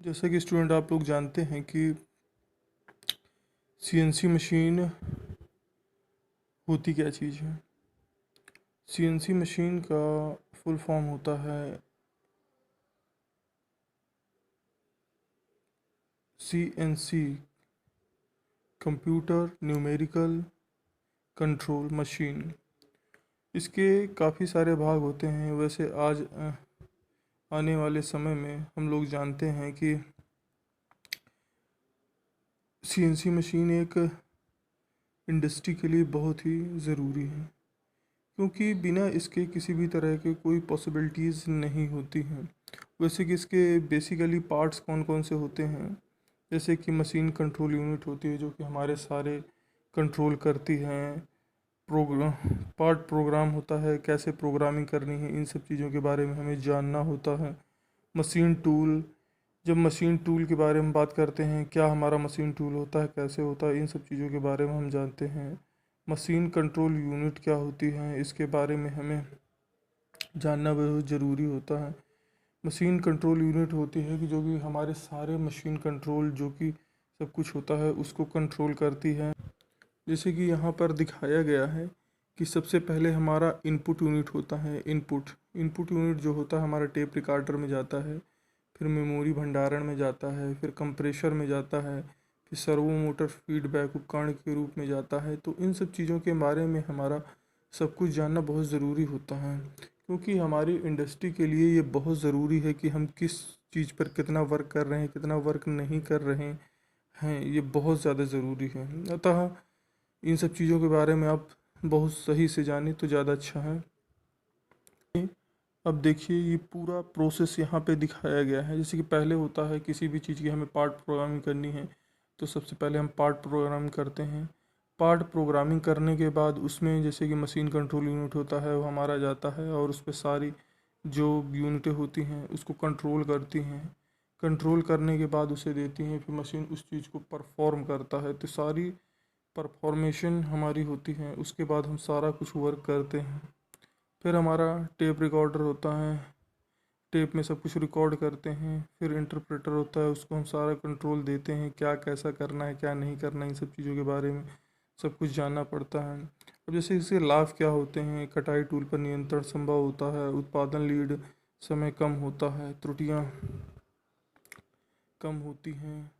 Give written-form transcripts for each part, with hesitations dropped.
जैसा कि स्टूडेंट आप लोग जानते हैं कि सीएनसी मशीन होती क्या चीज़ है। सीएनसी मशीन का फुल फॉर्म होता है CNC, computer numerical control machine. इसके काफ़ी सारे भाग होते हैं। वैसे आज आने वाले समय में हम लोग जानते हैं कि सीएनसी मशीन एक इंडस्ट्री के लिए बहुत ही ज़रूरी है, क्योंकि बिना इसके किसी भी तरह के कोई पॉसिबिलिटीज़ नहीं होती हैं। वैसे कि इसके बेसिकली पार्ट्स कौन कौन से होते हैं, जैसे कि मशीन कंट्रोल यूनिट होती है जो कि हमारे सारे कंट्रोल करती हैं। प्रोग्राम होता है, कैसे प्रोग्रामिंग करनी है, इन सब चीज़ों के बारे में हमें जानना होता है। मशीन टूल, जब मशीन टूल के बारे में बात करते हैं, क्या हमारा मशीन टूल होता है, कैसे होता है, इन सब चीज़ों के बारे में हम जानते हैं। मशीन कंट्रोल यूनिट क्या होती है, इसके बारे में हमें जानना बहुत ज़रूरी होता है। मशीन कंट्रोल यूनिट होती है कि जो कि हमारे सारे मशीन कंट्रोल जो कि सब कुछ होता है उसको कंट्रोल करती है। जैसे कि यहाँ पर दिखाया गया है कि सबसे पहले हमारा इनपुट यूनिट होता है। इनपुट यूनिट जो होता है हमारा टेप रिकॉर्डर में जाता है, फिर मेमोरी भंडारण में जाता है, फिर कंप्रेशर में जाता है, फिर सर्वो मोटर फीडबैक उपकरण के रूप में जाता है। तो इन सब चीज़ों के बारे में हमारा सब कुछ जानना बहुत ज़रूरी होता है, क्योंकि हमारी इंडस्ट्री के लिए ये बहुत ज़रूरी है कि हम किस चीज़ पर कितना वर्क कर रहे हैं, कितना वर्क नहीं कर रहे हैं, ये बहुत ज़्यादा ज़रूरी है। अतः इन सब चीज़ों के बारे में आप बहुत सही से जाने तो ज़्यादा अच्छा है। अब देखिए ये पूरा प्रोसेस यहाँ पे दिखाया गया है। जैसे कि पहले होता है किसी भी चीज़ की हमें पार्ट प्रोग्रामिंग करनी है, तो सबसे पहले हम पार्ट प्रोग्रामिंग करते हैं। पार्ट प्रोग्रामिंग करने के बाद उसमें जैसे कि मशीन कंट्रोल यूनिट होता है वो हमारा जाता है और उस पर सारी जो यूनिटें होती हैं उसको कंट्रोल करती हैं। कंट्रोल करने के बाद उसे देती हैं, फिर मशीन उस चीज़ को परफॉर्म करता है। तो सारी परफॉर्मेशन हमारी होती है, उसके बाद हम सारा कुछ वर्क करते हैं। फिर हमारा टेप रिकॉर्डर होता है, टेप में सब कुछ रिकॉर्ड करते हैं। फिर इंटरप्रेटर होता है, उसको हम सारा कंट्रोल देते हैं, क्या कैसा करना है क्या नहीं करना है, इन सब चीज़ों के बारे में सब कुछ जानना पड़ता है। अब जैसे इसके लाभ क्या होते हैं, कटाई टूल पर नियंत्रण संभव होता है, उत्पादन लीड समय कम होता है, त्रुटियां कम होती हैं।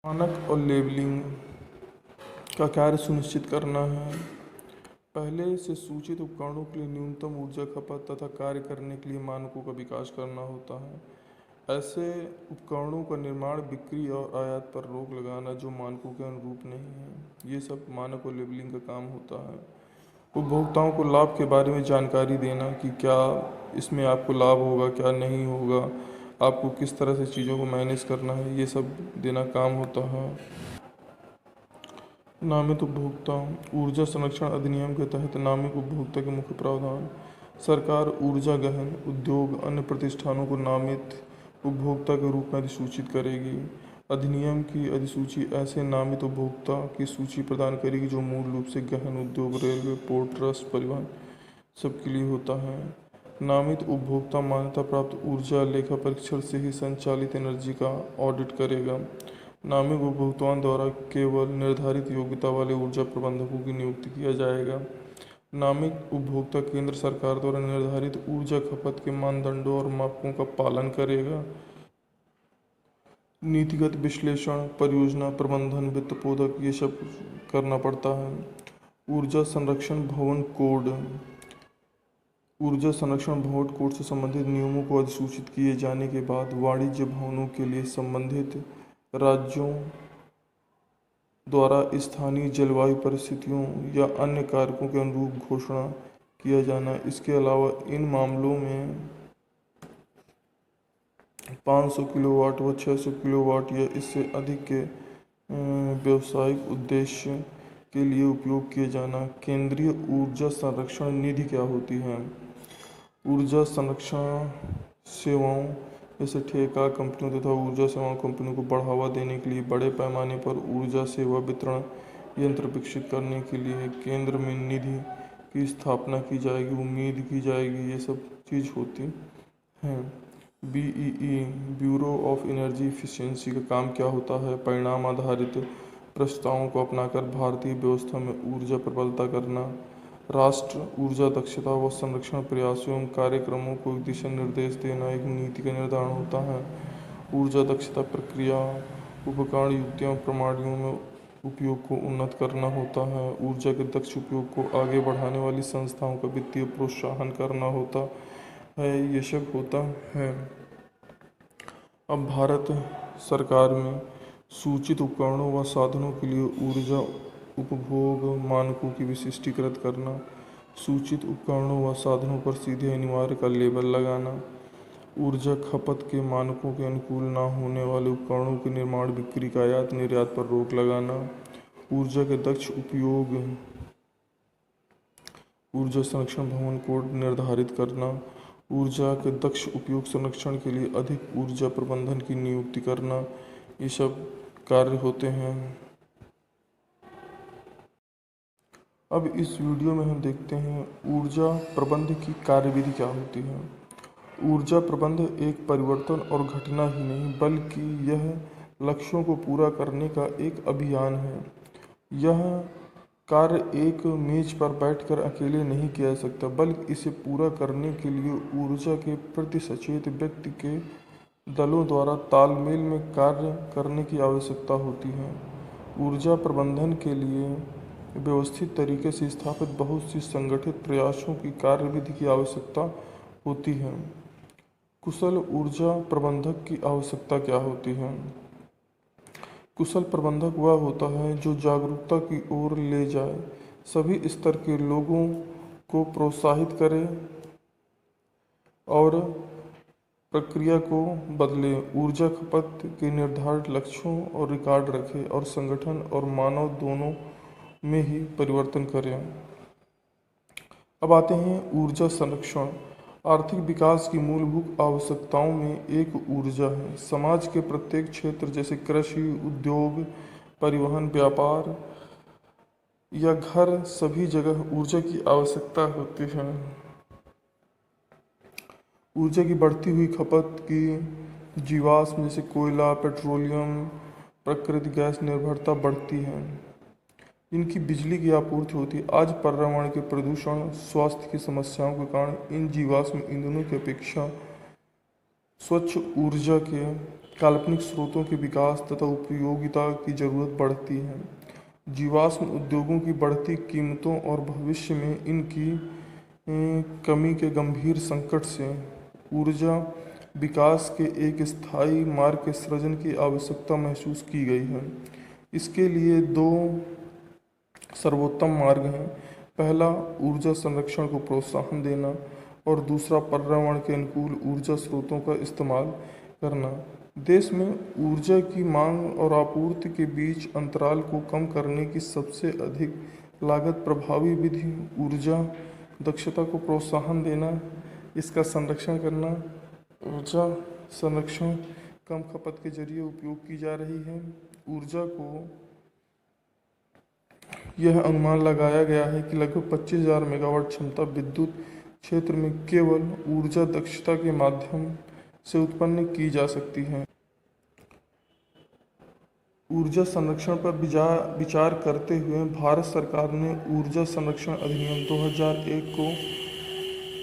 मानक और लेबलिंग का कार्य सुनिश्चित करना है। पहले से सूचित उपकरणों के लिए न्यूनतम ऊर्जा खपत तथा कार्य करने के लिए मानकों का विकास करना होता है। ऐसे उपकरणों का निर्माण, बिक्री और आयात पर रोक लगाना जो मानकों के अनुरूप नहीं है, ये सब मानक और लेबलिंग का काम होता है। उपभोक्ताओं को लाभ के बारे में जानकारी देना कि क्या इसमें आपको लाभ होगा क्या नहीं होगा, आपको किस तरह से चीज़ों को मैनेज करना है, ये सब देना काम होता है। नामित उपभोक्ता, ऊर्जा संरक्षण अधिनियम के तहत नामित उपभोक्ता के मुख्य प्रावधान। सरकार ऊर्जा गहन उद्योग अन्य प्रतिष्ठानों को नामित उपभोक्ता के रूप में अधिसूचित करेगी। अधिनियम की अधिसूची ऐसे नामित उपभोक्ता की सूची प्रदान करेगी जो मूल रूप से गहन उद्योग, रेलवे, पोर्ट ट्रस्ट, परिवहन सबके लिए होता है। नामित उपभोक्ता मान्यता प्राप्त ऊर्जा लेखा परीक्षण से ही संचालित एनर्जी का ऑडिट करेगा। नामित उपभोक्ताओं द्वारा केवल निर्धारित योग्यता वाले ऊर्जा प्रबंधकों की नियुक्ति किया जाएगा। नामित उपभोक्ता केंद्र सरकार द्वारा निर्धारित ऊर्जा खपत के मानदंडों और मापकों का पालन करेगा। नीतिगत विश्लेषण, परियोजना प्रबंधन, वित्त पोधक, ये सब करना पड़ता है। ऊर्जा संरक्षण भवन कोड, ऊर्जा संरक्षण भवन कोड से संबंधित नियमों को अधिसूचित किए जाने के बाद वाणिज्य भवनों के लिए संबंधित राज्यों द्वारा स्थानीय जलवायु परिस्थितियों या अन्य कारकों के अनुरूप घोषणा किया जाना। इसके अलावा इन मामलों में 500 किलोवाट व 600 किलोवाट या इससे अधिक के व्यावसायिक उद्देश्य के लिए उपयोग किए जाना। केंद्रीय ऊर्जा संरक्षण निधि क्या होती है? ऊर्जा संरक्षण सेवाओं जैसे ठेका कंपनियों तथा ऊर्जा सेवाओं कंपनियों को बढ़ावा देने के लिए बड़े पैमाने पर ऊर्जा सेवा वितरण यंत्र विकसित करने के लिए केंद्र में निधि की स्थापना की जाएगी, उम्मीद की जाएगी, ये सब चीज़ होती है। BEE bureau of energy efficiency का काम क्या होता है? परिणाम आधारित प्रस्तावों को अपनाकर भारतीय व्यवस्था में ऊर्जा प्रबलता करना। राष्ट्र ऊर्जा दक्षता व संरक्षण प्रयासों एवं कार्यक्रमों को दिशा निर्देश देना एक नीति का निर्धारण होता है। ऊर्जा दक्षता प्रक्रिया उपकरण युक्तियों प्रणालियों में उपयोग को उन्नत करना होता है। ऊर्जा के दक्ष उपयोग को आगे बढ़ाने वाली संस्थाओं का वित्तीय प्रोत्साहन करना होता है। ये सब होता है। अब भारत सरकार में सूचित उपकरणों व साधनों के लिए ऊर्जा उपभोग मानकों की विशिष्टीकृत करना, सूचित उपकरणों व साधनों पर सीधे अनिवार्य का लेबल लगाना, ऊर्जा खपत के मानकों के अनुकूल न होने वाले उपकरणों के निर्माण बिक्री का आयात निर्यात पर रोक लगाना, ऊर्जा के दक्ष उपयोग ऊर्जा संरक्षण भवन कोड निर्धारित करना, ऊर्जा के दक्ष उपयोग संरक्षण के लिए अधिक ऊर्जा प्रबंधन की नियुक्ति करना, ये सब कार्य होते हैं। अब इस वीडियो में हम देखते हैं ऊर्जा प्रबंध की कार्यविधि क्या होती है। ऊर्जा प्रबंध एक परिवर्तन और घटना ही नहीं बल्कि यह लक्ष्यों को पूरा करने का एक अभियान है। यह कार्य एक मेज पर बैठकर अकेले नहीं किया जा सकता बल्कि इसे पूरा करने के लिए ऊर्जा के प्रति सचेत व्यक्ति के दलों द्वारा तालमेल में कार्य करने की आवश्यकता होती है। ऊर्जा प्रबंधन के लिए व्यवस्थित तरीके से स्थापित बहुत सी संगठित प्रयासों की कार्यविधि की आवश्यकता होती है। कुशल ऊर्जा प्रबंधक की आवश्यकता क्या होती है? कुशल प्रबंधक वह होता है जो जागरूकता की ओर ले जाए, सभी स्तर के लोगों को प्रोत्साहित करे और प्रक्रिया को बदले, ऊर्जा खपत के निर्धारित लक्ष्यों और रिकॉर्ड रखे और संगठन और मानव दोनों में ही परिवर्तन करें। अब आते हैं ऊर्जा संरक्षण। आर्थिक विकास की मूलभूत आवश्यकताओं में एक ऊर्जा है। समाज के प्रत्येक क्षेत्र जैसे कृषि, उद्योग, परिवहन, व्यापार या घर, सभी जगह ऊर्जा की आवश्यकता होती है। ऊर्जा की बढ़ती हुई खपत की जीवाश्म जैसे कोयला, पेट्रोलियम, प्राकृतिक गैस निर्भरता बढ़ती है। इनकी बिजली की आपूर्ति होती है। आज पर्यावरण के प्रदूषण, स्वास्थ्य की समस्याओं के कारण इन जीवाश्म ईंधनों की अपेक्षा स्वच्छ ऊर्जा के काल्पनिक स्रोतों के विकास तथा उपयोगिता की जरूरत बढ़ती है। जीवाश्म उद्योगों की बढ़ती कीमतों और भविष्य में इनकी कमी के गंभीर संकट से ऊर्जा विकास के एक स्थायी मार्ग के सृजन की आवश्यकता महसूस की गई है। इसके लिए दो सर्वोत्तम मार्ग हैं। पहला, ऊर्जा संरक्षण को प्रोत्साहन देना और दूसरा, पर्यावरण के अनुकूल ऊर्जा स्रोतों का इस्तेमाल करना। देश में ऊर्जा की मांग और आपूर्ति के बीच अंतराल को कम करने की सबसे अधिक लागत प्रभावी विधि ऊर्जा दक्षता को प्रोत्साहन देना, इसका संरक्षण करना। ऊर्जा संरक्षण कम खपत के जरिए उपयोग की जा रही है। ऊर्जा को यह अनुमान लगाया गया है कि लगभग 25,000 मेगावाट क्षमता विद्युत क्षेत्र में केवल ऊर्जा दक्षता के माध्यम से उत्पन्न की जा सकती है। ऊर्जा संरक्षण पर विचार करते हुए भारत सरकार ने ऊर्जा संरक्षण अधिनियम 2001 को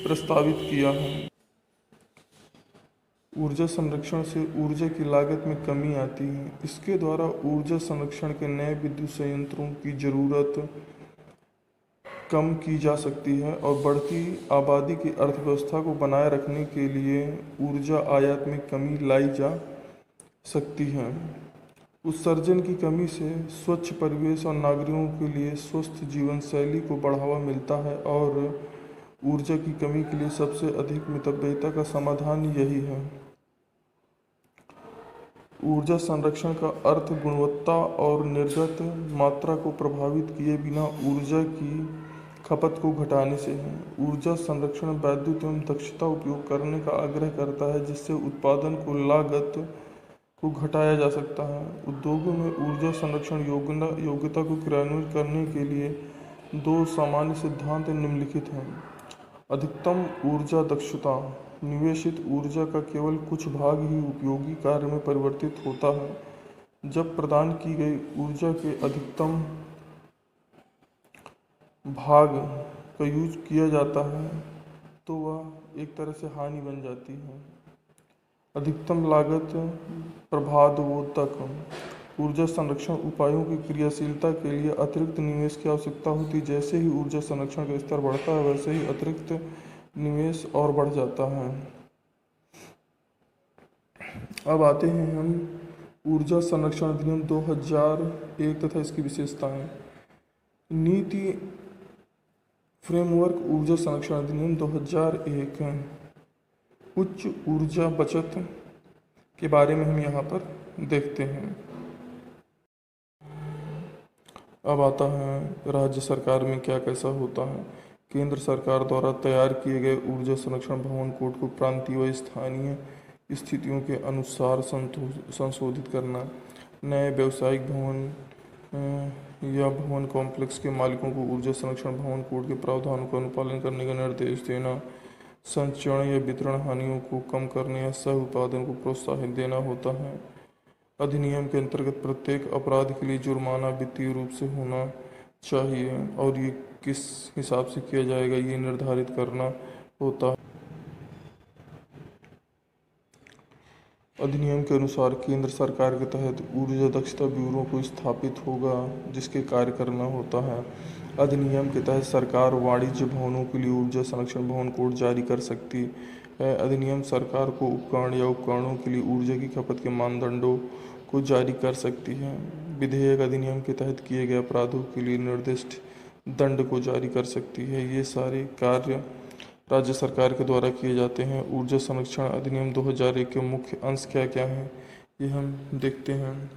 प्रस्तावित किया है। ऊर्जा संरक्षण से ऊर्जा की लागत में कमी आती है। इसके द्वारा ऊर्जा संरक्षण के नए विद्युत संयंत्रों की ज़रूरत कम की जा सकती है और बढ़ती आबादी की अर्थव्यवस्था को बनाए रखने के लिए ऊर्जा आयात में कमी लाई जा सकती है। उत्सर्जन की कमी से स्वच्छ परिवेश और नागरिकों के लिए स्वस्थ जीवन शैली को बढ़ावा मिलता है और ऊर्जा की कमी के लिए सबसे अधिक मितव्ययिता का समाधान यही है। ऊर्जा संरक्षण का अर्थ गुणवत्ता और निर्गत मात्रा को प्रभावित किए बिना ऊर्जा की खपत को घटाने से है। ऊर्जा संरक्षण वैद्युत एवं दक्षता उपयोग करने का आग्रह करता है जिससे उत्पादन को लागत को घटाया जा सकता है। उद्योगों में ऊर्जा संरक्षण योग्यता को क्रियान्वित करने के लिए दो सामान्य सिद्धांत निम्नलिखित हैं। अधिकतम ऊर्जा दक्षता निवेशित ऊर्जा का केवल कुछ भाग ही उपयोगी कार्य में परिवर्तित होता है। जब प्रदान की गई ऊर्जा के अधिकतम भाग का यूज किया जाता है तो वह एक तरह से हानि बन जाती है। अधिकतम लागत प्रबाधवोतक ऊर्जा संरक्षण उपायों की क्रियाशीलता के लिए अतिरिक्त निवेश की आवश्यकता होती है। जैसे ही ऊर्जा संरक्षण का स्तर बढ़ता है वैसे ही अतिरिक्त निवेश और बढ़ जाता है। अब आते हैं हम ऊर्जा संरक्षण अधिनियम 2001 तथा इसकी विशेषताएं। नीति फ्रेमवर्क ऊर्जा संरक्षण अधिनियम 2001 उच्च ऊर्जा बचत के बारे में हम यहाँ पर देखते हैं। अब आता है राज्य सरकार में क्या कैसा होता है। केंद्र सरकार द्वारा तैयार किए गए ऊर्जा संरक्षण भवन कोड को प्रांतीय व स्थानीय स्थितियों के अनुसार संशोधित करना, नए व्यावसायिक भवन या भवन कॉम्प्लेक्स के मालिकों को ऊर्जा संरक्षण भवन कोड के प्रावधानों का अनुपालन करने का निर्देश देना, संचरण या वितरण हानियों को कम करने या सह उत्पादन को प्रोत्साहित देना होता है। अधिनियम के अंतर्गत प्रत्येक अपराध के लिए जुर्माना वित्तीय रूप से होना चाहिए और ये किस हिसाब से किया जाएगा ये निर्धारित करना होता है। अधिनियम के अनुसार केंद्र सरकार के तहत ऊर्जा दक्षता ब्यूरो को स्थापित होगा जिसके कार्य करना होता है। अधिनियम के तहत सरकार वाणिज्य भवनों के लिए ऊर्जा संरक्षण भवन कोड जारी कर सकती है। अधिनियम सरकार को उपकरण या उपकरणों के लिए ऊर्जा की खपत के मानदंडों को जारी कर सकती है। विधेयक अधिनियम के तहत किए गए अपराधों के लिए निर्दिष्ट दंड को जारी कर सकती है। ये सारे कार्य राज्य सरकार के द्वारा किए जाते हैं। ऊर्जा संरक्षण अधिनियम 2001 के मुख्य अंश क्या क्या हैं ये हम देखते हैं।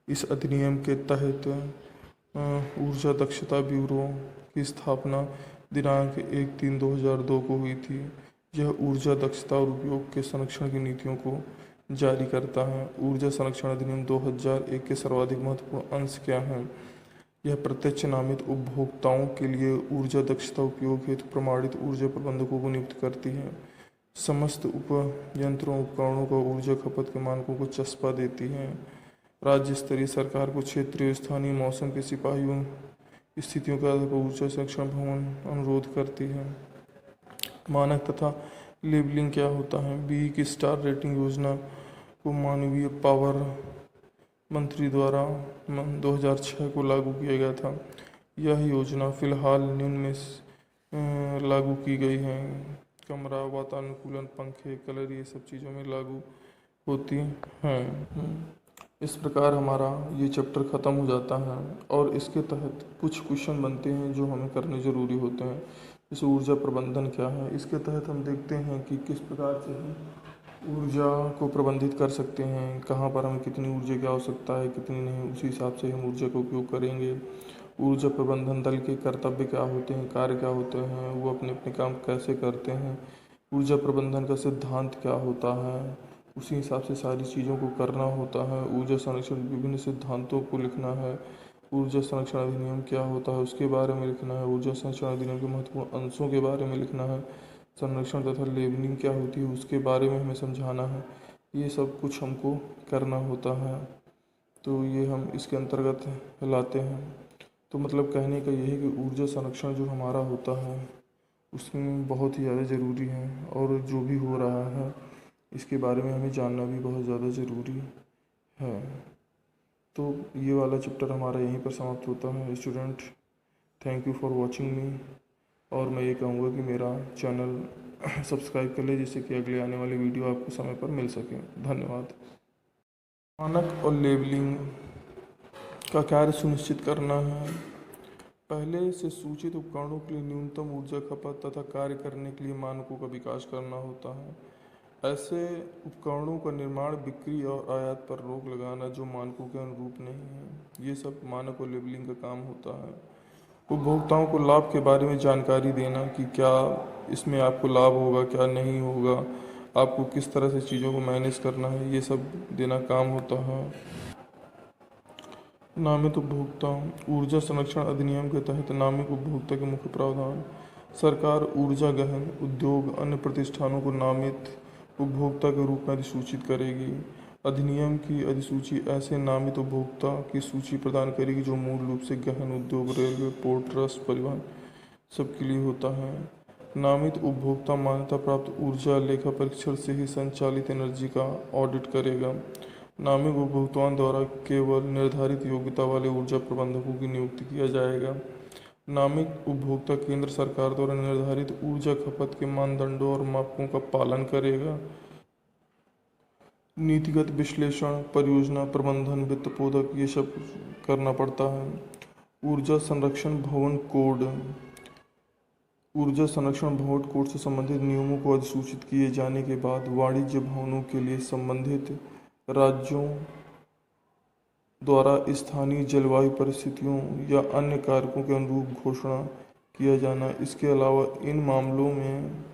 इस अधिनियम के तहत ऊर्जा दक्षता ब्यूरो की स्थापना दिनांक 1/3/2002 को हुई थी। यह ऊर्जा दक्षता और उपयोग के संरक्षण की नीतियों को जारी करता है। ऊर्जा संरक्षण अधिनियम 2001 के सर्वाधिक महत्वपूर्ण अंश क्या हैं। यह प्रत्यक्ष नामित उपभोक्ताओं के लिए ऊर्जा दक्षता उपयोग हेतु प्रमाणित ऊर्जा प्रबंधकों को नियुक्त करती है। समस्त उपयंत्रों उपकरणों को ऊर्जा खपत के मानकों को चस्पा देती है। राज्य स्तरीय सरकार को क्षेत्रीय स्थानीय मौसम के सिपाहियों स्थितियों के आधार पर ऊर्जा संरक्षण भवन अनुरोध करती है। मानक तथा लेबलिंग क्या होता है। बी की स्टार रेटिंग योजना को मानवीय पावर मंत्री द्वारा 2006 को लागू किया गया था। यह योजना फिलहाल निम्न में लागू की गई है। कमरा वातानुकूलन पंखे कलर ये सब चीज़ों में लागू होती हैं। इस प्रकार हमारा ये चैप्टर ख़त्म हो जाता है और इसके तहत कुछ क्वेश्चन बनते हैं जो हमें करने ज़रूरी होते हैं। जैसे ऊर्जा प्रबंधन क्या है। इसके तहत हम देखते हैं कि किस प्रकार से हम ऊर्जा को प्रबंधित कर सकते हैं, कहाँ पर हमें कितनी ऊर्जा की आवश्यकता है कितनी नहीं, उसी हिसाब से हम ऊर्जा का उपयोग करेंगे। ऊर्जा प्रबंधन दल के कर्तव्य क्या होते हैं, कार्य क्या होते हैं, वो अपने अपने काम कैसे करते हैं। ऊर्जा प्रबंधन का सिद्धांत क्या होता है, उसी हिसाब से सारी चीज़ों को करना होता है। ऊर्जा संरक्षण विभिन्न सिद्धांतों को लिखना है। ऊर्जा संरक्षण अधिनियम क्या होता है उसके बारे में लिखना है। ऊर्जा संरक्षण अधिनियम के महत्वपूर्ण अंशों के बारे में लिखना है। संरक्षण तथा लेबलिंग क्या होती है उसके बारे में हमें समझाना है। ये सब कुछ हमको करना होता है, तो ये हम इसके अंतर्गत लाते हैं। तो मतलब कहने का यही कि ऊर्जा संरक्षण जो हमारा होता है उसमें बहुत ही ज़्यादा ज़रूरी है और जो भी हो रहा है इसके बारे में हमें जानना भी बहुत ज़्यादा ज़रूरी है। तो ये वाला चैप्टर हमारा यहीं पर समाप्त होता है। Student, thank you for watching मी। और मैं ये कहूँगा कि मेरा चैनल सब्सक्राइब कर ले जिससे कि अगले आने वाली वीडियो आपको समय पर मिल सके। धन्यवाद। मानक और लेबलिंग का कार्य सुनिश्चित करना है। पहले से सूचित उपकरणों के लिए न्यूनतम ऊर्जा खपत तथा कार्य करने के लिए मानकों का विकास करना होता है। ऐसे उपकरणों का निर्माण, बिक्री और आयात पर रोक लगाना जो मानकों के अनुरूप नहीं है। ये सब मानक और लेबलिंग का काम होता है। उपभोक्ताओं को लाभ के बारे में जानकारी देना कि क्या इसमें आपको लाभ होगा क्या नहीं होगा, आपको किस तरह से चीज़ों को मैनेज करना है, ये सब देना काम होता है। नामित उपभोक्ता ऊर्जा संरक्षण अधिनियम के तहत नामित उपभोक्ता के मुख्य प्रावधान। सरकार ऊर्जा गहन उद्योग अन्य प्रतिष्ठानों को नामित उपभोक्ता के रूप में अधिसूचित करेगी। अधिनियम की अधिसूची ऐसे नामित उपभोक्ता की सूची प्रदान करेगी जो मूल रूप से गहन उद्योग, रेलवे, पोर्ट, ट्रस्ट, परिवहन सबके लिए होता है। नामित उपभोक्ता मान्यता प्राप्त ऊर्जा लेखा परीक्षण से ही संचालित एनर्जी का ऑडिट करेगा। नामित उपभोक्ताओं द्वारा केवल निर्धारित योग्यता वाले ऊर्जा प्रबंधकों की नियुक्ति किया जाएगा। नामित उपभोक्ता केंद्र सरकार द्वारा निर्धारित ऊर्जा खपत के मानदंडों और मापकों का पालन करेगा। नीतिगत विश्लेषण, परियोजना प्रबंधन, वित्त पोधक ये सब करना पड़ता है। ऊर्जा संरक्षण भवन कोड। ऊर्जा संरक्षण भवन कोड से संबंधित नियमों को अधिसूचित किए जाने के बाद वाणिज्य भवनों के लिए संबंधित राज्यों द्वारा स्थानीय जलवायु परिस्थितियों या अन्य कारकों के अनुरूप घोषणा किया जाना। इसके अलावा इन मामलों में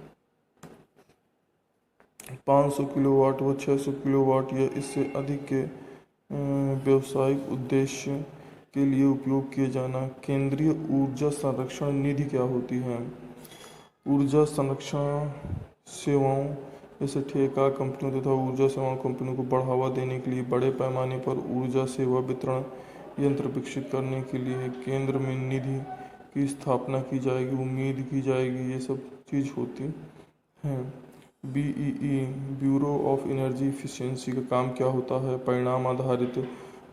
500 किलोवाट व 600 किलोवाट या इससे अधिक के व्यावसायिक उद्देश्य के लिए उपयोग किए जाना। केंद्रीय ऊर्जा संरक्षण निधि क्या होती है? ऊर्जा संरक्षण सेवाओं जैसे ठेका कंपनियों तथा ऊर्जा सेवा कंपनियों को बढ़ावा देने के लिए बड़े पैमाने पर ऊर्जा सेवा वितरण यंत्र विकसित करने के लिए केंद्र में निधि की स्थापना की जाएगी, उम्मीद की जाएगी, ये सब चीज़ होती हैं। BEE bureau of energy efficiency का काम क्या होता है? परिणाम आधारित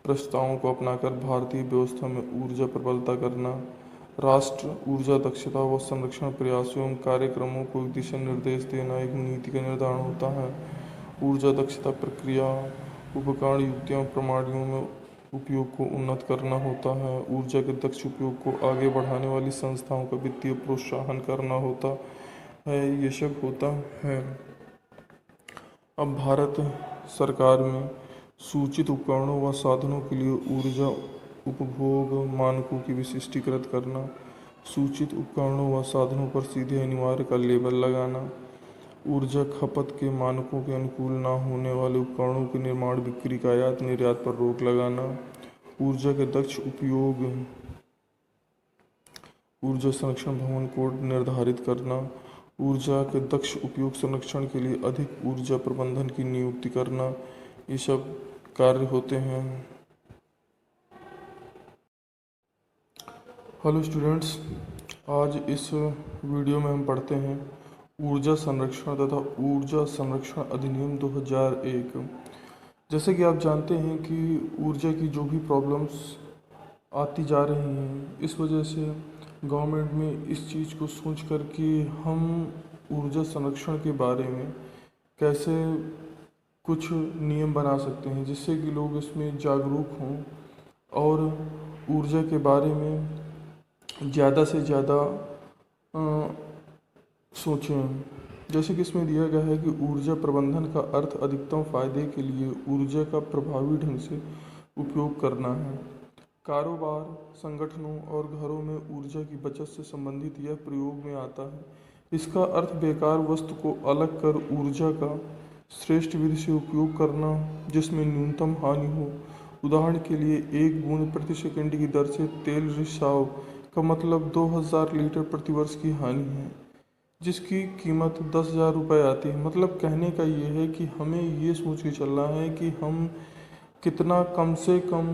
प्रस्तावों को अपनाकर भारतीय व्यवस्था में ऊर्जा प्रबलता करना। राष्ट्र ऊर्जा दक्षता व संरक्षण प्रयासों एवं कार्यक्रमों को दिशा निर्देश देना एक नीति का निर्धारण होता है। ऊर्जा दक्षता प्रक्रिया, उपकरण, युक्तियों, प्रणालियों में उपयोग को उन्नत करना होता है। ऊर्जा के दक्ष उपयोग को आगे बढ़ाने वाली संस्थाओं का वित्तीय प्रोत्साहन करना होता है। ये सब होता है। अब भारत सरकार में सूचित उपकरणों व साधनों के लिए ऊर्जा उपभोग मानकों की विशिष्टीकृत करना, सूचित उपकरणों व साधनों पर सीधे अनिवार्य का लेबल लगाना, ऊर्जा खपत के मानकों के अनुकूल न होने वाले उपकरणों के निर्माण, बिक्री का आयात निर्यात पर रोक लगाना, ऊर्जा के दक्ष उपयोग ऊर्जा संरक्षण भवन कोड निर्धारित करना, ऊर्जा के दक्ष उपयोग संरक्षण के लिए अधिक ऊर्जा प्रबंधन की नियुक्ति करना, ये सब कार्य होते हैं। हेलो स्टूडेंट्स, आज इस वीडियो में हम पढ़ते हैं ऊर्जा संरक्षण तथा ऊर्जा संरक्षण अधिनियम 2001। जैसे कि आप जानते हैं कि ऊर्जा की जो भी प्रॉब्लम्स आती जा रही हैं, इस वजह से गवर्नमेंट में इस चीज़ को सोच कर कि हम ऊर्जा संरक्षण के बारे में कैसे कुछ नियम बना सकते हैं जिससे कि लोग इसमें जागरूक हों और ऊर्जा के बारे में ज़्यादा से ज़्यादा सोचें। जैसे कि इसमें दिया गया है कि ऊर्जा प्रबंधन का अर्थ अधिकतम फायदे के लिए ऊर्जा का प्रभावी ढंग से उपयोग करना है। कारोबार, संगठनों और घरों में ऊर्जा की बचत से संबंधित यह प्रयोग में आता है। इसका अर्थ बेकार वस्तु को अलग कर ऊर्जा का श्रेष्ठ विधि से उपयोग करना जिसमें न्यूनतम हानि हो। उदाहरण के लिए 1 बूंद प्रति सेकंड की दर से तेल रिसाव का मतलब 2000 लीटर प्रति वर्ष की हानि है, जिसकी कीमत 10,000 रुपये आती है। मतलब कहने का ये है कि हमें ये सोच के चलना है कि हम कितना कम से कम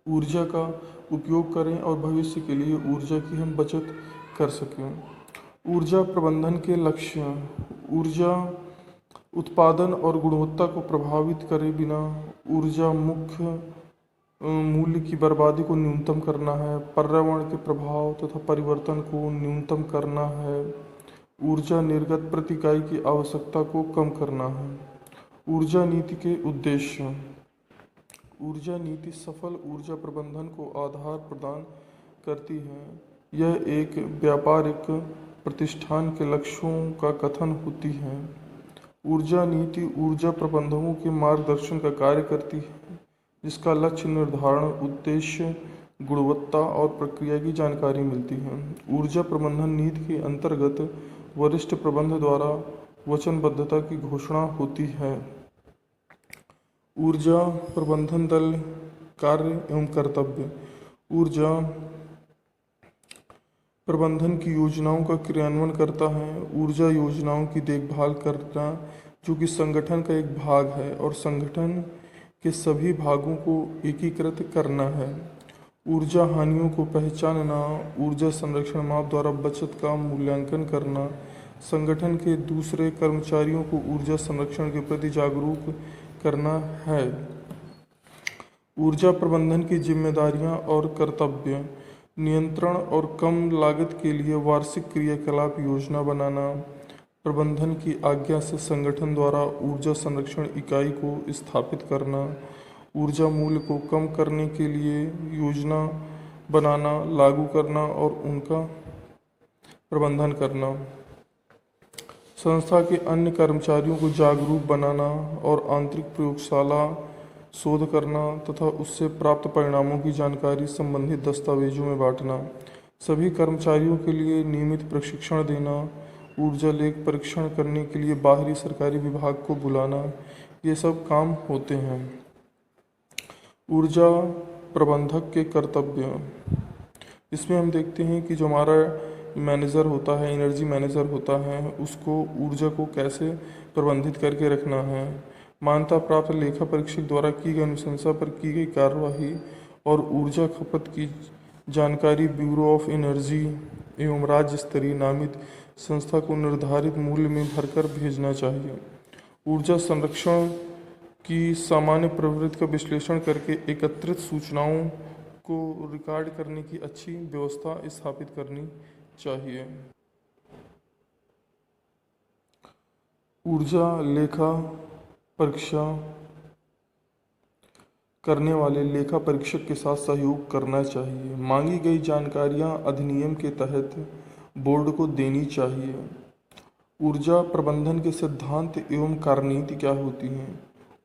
ऊर्जा का उपयोग करें और भविष्य के लिए ऊर्जा की हम बचत कर सकें। ऊर्जा प्रबंधन के लक्ष्य: ऊर्जा उत्पादन और गुणवत्ता को प्रभावित करे बिना ऊर्जा मुख्य मूल्य की बर्बादी को न्यूनतम करना है। पर्यावरण के प्रभाव तथा परिवर्तन को न्यूनतम करना है। ऊर्जा निर्गत प्रति इकाई की आवश्यकता को कम करना है। ऊर्जा नीति के उद्देश्य: ऊर्जा नीति सफल ऊर्जा प्रबंधन को आधार प्रदान करती है। यह एक व्यापारिक प्रतिष्ठान के लक्ष्यों का कथन होती है। ऊर्जा नीति ऊर्जा प्रबंधकों के मार्गदर्शन का कार्य करती है, जिसका लक्ष्य निर्धारण, उद्देश्य, गुणवत्ता और प्रक्रिया की जानकारी मिलती है। ऊर्जा प्रबंधन नीति के अंतर्गत वरिष्ठ प्रबंधक द्वारा वचनबद्धता की घोषणा होती है। ऊर्जा प्रबंधन दल कार्य एवं कर्तव्य: ऊर्जा प्रबंधन की योजनाओं का क्रियान्वयन करता है। ऊर्जा योजनाओं की देखभाल करना, जो कि संगठन का एक भाग है, और संगठन के सभी भागों को एकीकृत करना है। ऊर्जा हानियों को पहचानना, ऊर्जा संरक्षण माप द्वारा बचत का मूल्यांकन करना, संगठन के दूसरे कर्मचारियों को ऊर्जा संरक्षण के प्रति जागरूक करना है। ऊर्जा प्रबंधन की जिम्मेदारियां और कर्तव्य, नियंत्रण और कम लागत के लिए वार्षिक क्रियाकलाप योजना बनाना, प्रबंधन की आज्ञा से संगठन द्वारा ऊर्जा संरक्षण इकाई को स्थापित करना, ऊर्जा मूल्य को कम करने के लिए योजना बनाना, लागू करना और उनका प्रबंधन करना, संस्था के अन्य कर्मचारियों को जागरूक बनाना और आंतरिक प्रयोगशाला शोध करना तथा उससे प्राप्त परिणामों की जानकारी संबंधित दस्तावेजों में बांटना, सभी कर्मचारियों के लिए नियमित प्रशिक्षण देना, ऊर्जा लेख परीक्षण करने के लिए बाहरी सरकारी विभाग को बुलाना, ये सब काम होते हैं। ऊर्जा प्रबंधक के कर्तव्य, इसमें हम देखते हैं कि जो हमारा मैनेजर होता है, एनर्जी मैनेजर होता है, उसको ऊर्जा को कैसे प्रबंधित करके रखना है। मान्यता प्राप्त लेखा परीक्षक द्वारा की गई अनुशंसा पर की गई कार्यवाही और ऊर्जा खपत की जानकारी ब्यूरो ऑफ एनर्जी एवं राज्य स्तरीय नामित संस्था को निर्धारित मूल्य में भरकर भेजना चाहिए। ऊर्जा संरक्षण की सामान्य प्रवृत्ति का विश्लेषण करके एकत्रित सूचनाओं को रिकॉर्ड करने की अच्छी व्यवस्था स्थापित करनी चाहिए। ऊर्जा लेखा परीक्षा करने वाले लेखा परीक्षक के साथ सहयोग करना चाहिए। मांगी गई जानकारियां अधिनियम के तहत बोर्ड को देनी चाहिए। ऊर्जा प्रबंधन के सिद्धांत एवं कार्यनीति क्या होती हैं?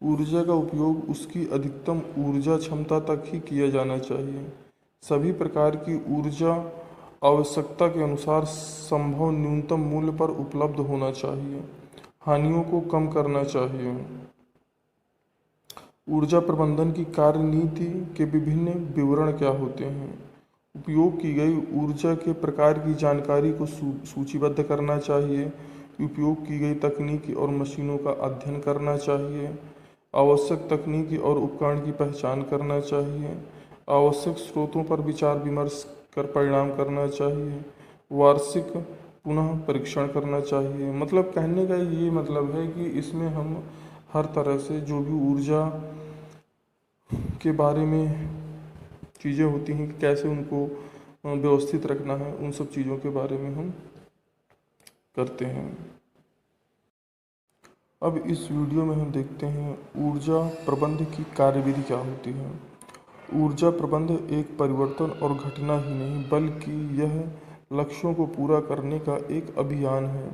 ऊर्जा का उपयोग उसकी अधिकतम ऊर्जा क्षमता तक ही किया जाना चाहिए। सभी प्रकार की ऊर्जा आवश्यकता के अनुसार संभव न्यूनतम मूल्य पर उपलब्ध होना चाहिए। हानियों को कम करना चाहिए। ऊर्जा प्रबंधन की कार्यनीति के विभिन्न विवरण क्या होते हैं? उपयोग की गई ऊर्जा के प्रकार की जानकारी को सूचीबद्ध करना चाहिए। उपयोग की गई तकनीकी और मशीनों का अध्ययन करना चाहिए। आवश्यक तकनीकी और उपकरण की पहचान करना चाहिए। आवश्यक स्रोतों पर विचार विमर्श कर परिणाम करना चाहिए। वार्षिक पुनः परीक्षण करना चाहिए। मतलब कहने का ये मतलब है कि इसमें हम हर तरह से जो भी ऊर्जा के बारे में चीज़ें होती हैं कि कैसे उनको व्यवस्थित रखना है, उन सब चीज़ों के बारे में हम करते हैं। अब इस वीडियो में हम देखते हैं ऊर्जा प्रबंध की कार्यविधि क्या होती है। ऊर्जा प्रबंध एक परिवर्तन और घटना ही नहीं, बल्कि यह लक्ष्यों को पूरा करने का एक अभियान है।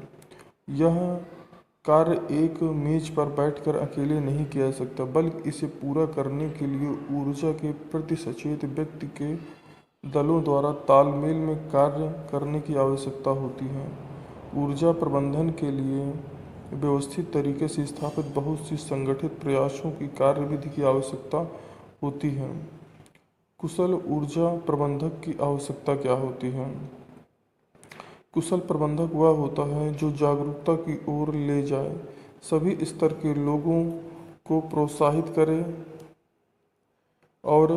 यह कार्य एक मेज पर बैठकर अकेले नहीं किया जा सकता, बल्कि इसे पूरा करने के लिए ऊर्जा के प्रति सचेत व्यक्ति के दलों द्वारा तालमेल में कार्य करने की आवश्यकता होती है। ऊर्जा प्रबंधन के लिए व्यवस्थित तरीके से स्थापित बहुत सी संगठित प्रयासों की कार्यविधि की आवश्यकता होती है। कुशल ऊर्जा प्रबंधक की आवश्यकता क्या होती है? कुशल प्रबंधक वह होता है जो जागरूकता की ओर ले जाए, सभी स्तर के लोगों को प्रोत्साहित करे और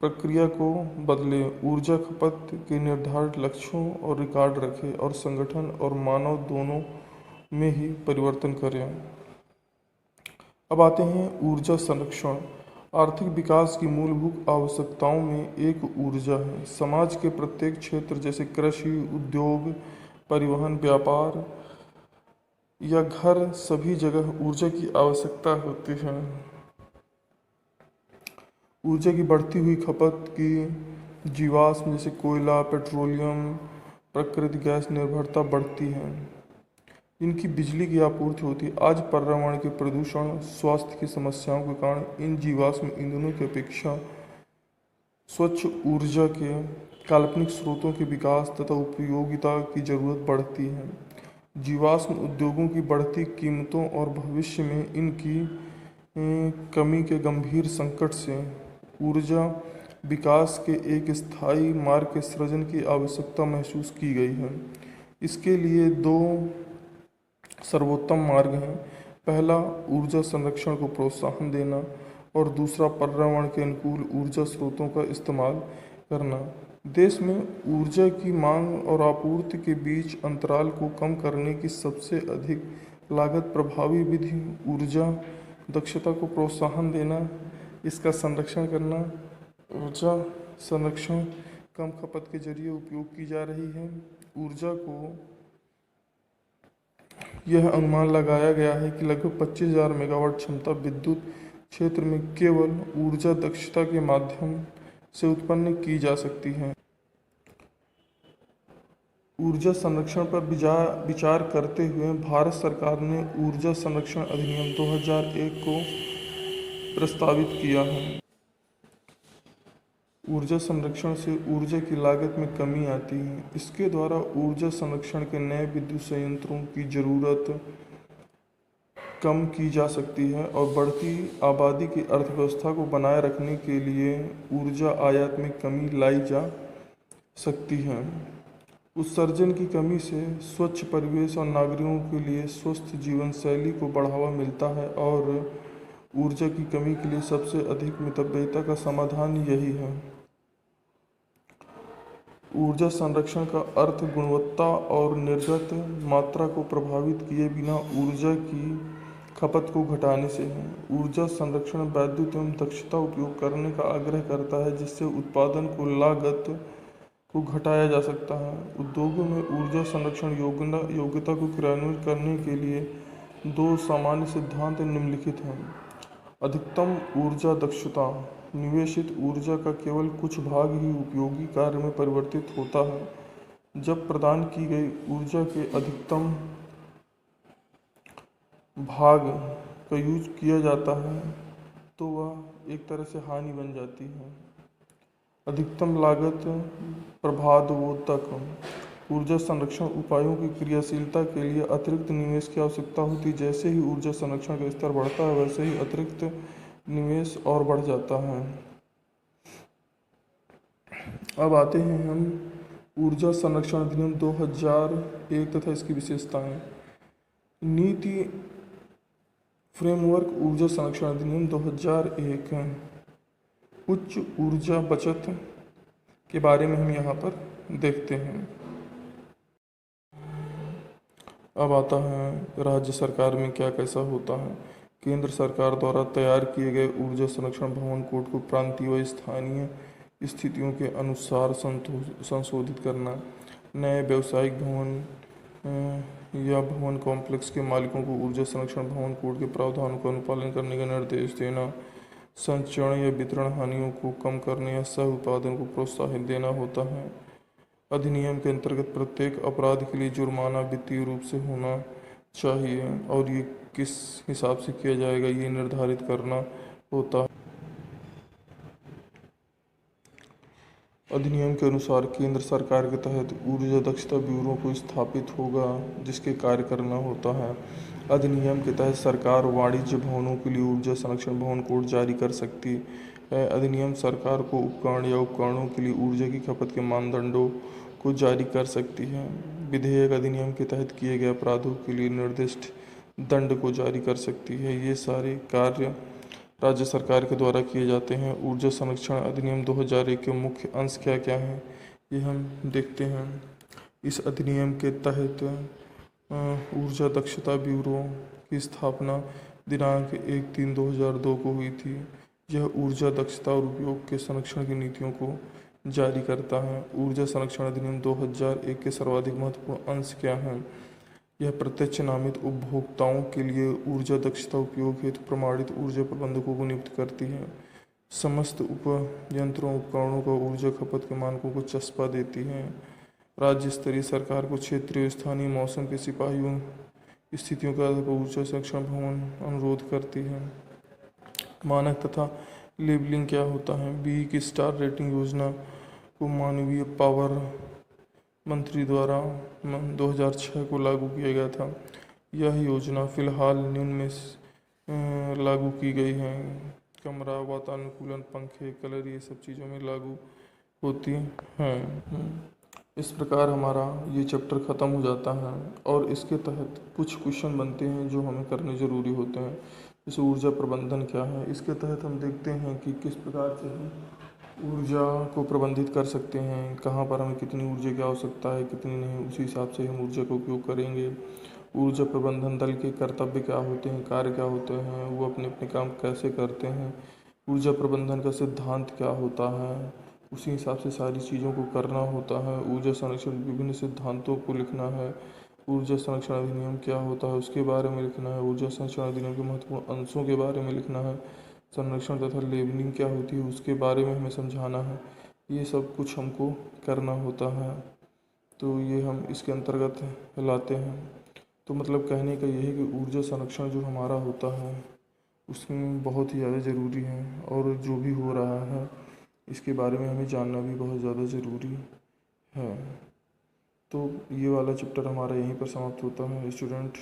प्रक्रिया को बदले, ऊर्जा खपत के निर्धारित लक्ष्यों और रिकॉर्ड रखे और संगठन और मानव दोनों में ही परिवर्तन करें। अब आते हैं ऊर्जा संरक्षण। आर्थिक विकास की मूलभूत आवश्यकताओं में एक ऊर्जा है। समाज के प्रत्येक क्षेत्र जैसे कृषि, उद्योग, परिवहन, व्यापार या घर, सभी जगह ऊर्जा की आवश्यकता होती है। ऊर्जा की बढ़ती हुई खपत की जीवाश्म जैसे कोयला, पेट्रोलियम, प्राकृतिक गैस निर्भरता बढ़ती है, इनकी बिजली की आपूर्ति होती है। आज पर्यावरण के प्रदूषण, स्वास्थ्य की समस्याओं के कारण इन जीवाश्म ईंधनों की अपेक्षा स्वच्छ ऊर्जा के काल्पनिक स्रोतों के विकास तथा उपयोगिता की जरूरत बढ़ती है। जीवाश्म उद्योगों की बढ़ती कीमतों और भविष्य में इनकी कमी के गंभीर संकट से ऊर्जा विकास के एक स्थायी मार्ग के सृजन की आवश्यकता महसूस की गई है। इसके लिए दो सर्वोत्तम मार्ग हैं। पहला, ऊर्जा संरक्षण को प्रोत्साहन देना और दूसरा, पर्यावरण के अनुकूल ऊर्जा स्रोतों का इस्तेमाल करना। देश में ऊर्जा की मांग और आपूर्ति के बीच अंतराल को कम करने की सबसे अधिक लागत प्रभावी विधि ऊर्जा दक्षता को प्रोत्साहन देना, इसका संरक्षण करना। ऊर्जा संरक्षण कम खपत के जरिए उपयोग की जा रही है। ऊर्जा को यह अनुमान लगाया गया है कि लगभग 25,000 मेगावाट क्षमता विद्युत क्षेत्र में केवल ऊर्जा दक्षता के माध्यम से उत्पन्न की जा सकती है। ऊर्जा संरक्षण पर विचार करते हुए भारत सरकार ने ऊर्जा संरक्षण अधिनियम 2001 को प्रस्तावित किया है। ऊर्जा संरक्षण से ऊर्जा की लागत में कमी आती है। इसके द्वारा ऊर्जा संरक्षण के नए विद्युत संयंत्रों की ज़रूरत कम की जा सकती है और बढ़ती आबादी की अर्थव्यवस्था को बनाए रखने के लिए ऊर्जा आयात में कमी लाई जा सकती है। उत्सर्जन की कमी से स्वच्छ परिवेश और नागरिकों के लिए स्वस्थ जीवन शैली को बढ़ावा मिलता है और ऊर्जा की कमी के लिए सबसे अधिक मितव्ययिता का समाधान यही है। ऊर्जा संरक्षण का अर्थ गुणवत्ता और निर्गत मात्रा को प्रभावित किए बिना ऊर्जा की खपत को घटाने से है। ऊर्जा संरक्षण वैद्युत एवं दक्षता उपयोग करने का आग्रह करता है, जिससे उत्पादन को लागत को घटाया जा सकता है। उद्योगों में ऊर्जा संरक्षण योग्यता को क्रियान्वित करने के लिए दो सामान्य सिद्धांत निम्नलिखित हैं। अधिकतम ऊर्जा दक्षता, निवेशित ऊर्जा का केवल कुछ भाग ही उपयोगी कार्य में परिवर्तित होता है। जब प्रदान की गई ऊर्जा के अधिकतम भाग का यूज किया जाता है तो वह एक तरह से हानि बन जाती है। अधिकतम लागत प्रभावोत्तक, ऊर्जा संरक्षण उपायों की क्रियाशीलता के लिए अतिरिक्त निवेश की आवश्यकता होती है। जैसे ही ऊर्जा संरक्षण का स्तर बढ़ता है वैसे ही अतिरिक्त निवेश और बढ़ जाता है। अब आते हैं हम ऊर्जा संरक्षण अधिनियम 2001 तथा इसकी विशेषताएं। नीति फ्रेमवर्क ऊर्जा संरक्षण अधिनियम 2001 उच्च ऊर्जा बचत के बारे में हम यहाँ पर देखते हैं। अब आता है राज्य सरकार में क्या कैसा होता है। केंद्र सरकार द्वारा तैयार किए गए ऊर्जा संरक्षण भवन कोड को प्रांतीय व स्थानीय स्थितियों के अनुसार संशोधित करना, नए व्यावसायिक भवन या भवन कॉम्प्लेक्स के मालिकों को ऊर्जा संरक्षण भवन कोड के प्रावधानों का अनुपालन करने का निर्देश देना, संचरण या वितरण हानियों को कम करने या सह उत्पादन को प्रोत्साहित देना होता है। अधिनियम के अंतर्गत प्रत्येक अपराध के लिए जुर्माना वित्तीय रूप से होना चाहिए और ये किस हिसाब से किया जाएगा ये निर्धारित करना होता है। अधिनियम के अनुसार केंद्र सरकार के तहत ऊर्जा दक्षता ब्यूरो को स्थापित होगा जिसके कार्य करना होता है। अधिनियम के तहत सरकार वाणिज्य भवनों के लिए ऊर्जा संरक्षण भवन कोड जारी कर सकती है। अधिनियम सरकार को उपकरण या उपकरणों के लिए ऊर्जा की खपत के मानदंडों को जारी कर सकती है। विधेयक अधिनियम के तहत किए गए अपराधों के लिए निर्दिष्ट दंड को जारी कर सकती है। ये सारे कार्य राज्य सरकार के द्वारा किए जाते हैं। ऊर्जा संरक्षण अधिनियम 2001 के मुख्य अंश क्या क्या हैं ये हम देखते हैं। इस अधिनियम के तहत ऊर्जा दक्षता ब्यूरो की स्थापना दिनांक 1/3/2002 को हुई थी। यह ऊर्जा दक्षता और उपयोग के संरक्षण की नीतियों को जारी करता है। ऊर्जा संरक्षण अधिनियम 2001 के सर्वाधिक महत्वपूर्ण अंश क्या हैं। यह प्रत्यक्ष नामित उपभोक्ताओं के लिए ऊर्जा दक्षता उपयोग हेतु प्रमाणित ऊर्जा प्रबंधकों को नियुक्त करती है। समस्त उपयंत्रों उपकरणों का ऊर्जा खपत के मानकों को चस्पा देती है। राज्य स्तरीय सरकार को क्षेत्रीय स्थानीय मौसम के सिपाहियों स्थितियों के आधार पर ऊर्जा संरक्षण भवन अनुरोध करती है। मानक तथा लेबलिंग क्या होता है। बी की स्टार रेटिंग योजना को मानवीय पावर मंत्री द्वारा 2006 को लागू किया गया था। यह योजना फिलहाल निम्न में लागू की गई है। कमरा, वातानुकूलन, पंखे, कलर, ये सब चीज़ों में लागू होती हैं। इस प्रकार हमारा ये चैप्टर ख़त्म हो जाता है और इसके तहत कुछ क्वेश्चन बनते हैं जो हमें करने ज़रूरी होते हैं। जैसे ऊर्जा प्रबंधन क्या है, इसके तहत हम देखते हैं कि किस प्रकार से हम ऊर्जा को प्रबंधित कर सकते हैं, कहाँ पर हमें कितनी ऊर्जा की आवश्यकता है, कितनी नहीं, उसी हिसाब से हम ऊर्जा का उपयोग करेंगे। ऊर्जा प्रबंधन दल के कर्तव्य क्या होते हैं, कार्य क्या होते हैं, वो अपने अपने काम कैसे करते हैं, ऊर्जा प्रबंधन का सिद्धांत क्या होता है, उसी हिसाब से सारी चीज़ों को करना होता है। ऊर्जा संरक्षण विभिन्न सिद्धांतों को लिखना है। ऊर्जा संरक्षण अधिनियम क्या होता है उसके बारे में लिखना है। ऊर्जा संरक्षण अधिनियम के महत्वपूर्ण अंशों के बारे में लिखना है। संरक्षण तथा लेबलिंग क्या होती है उसके बारे में हमें समझाना है। ये सब कुछ हमको करना होता है, तो ये हम इसके अंतर्गत लाते हैं। तो मतलब कहने का ये है कि ऊर्जा संरक्षण जो हमारा होता है उसमें बहुत ही ज़्यादा ज़रूरी है, और जो भी हो रहा है इसके बारे में हमें जानना भी बहुत ज़्यादा ज़रूरी है। तो ये वाला चैप्टर हमारा यहीं पर समाप्त होता है student.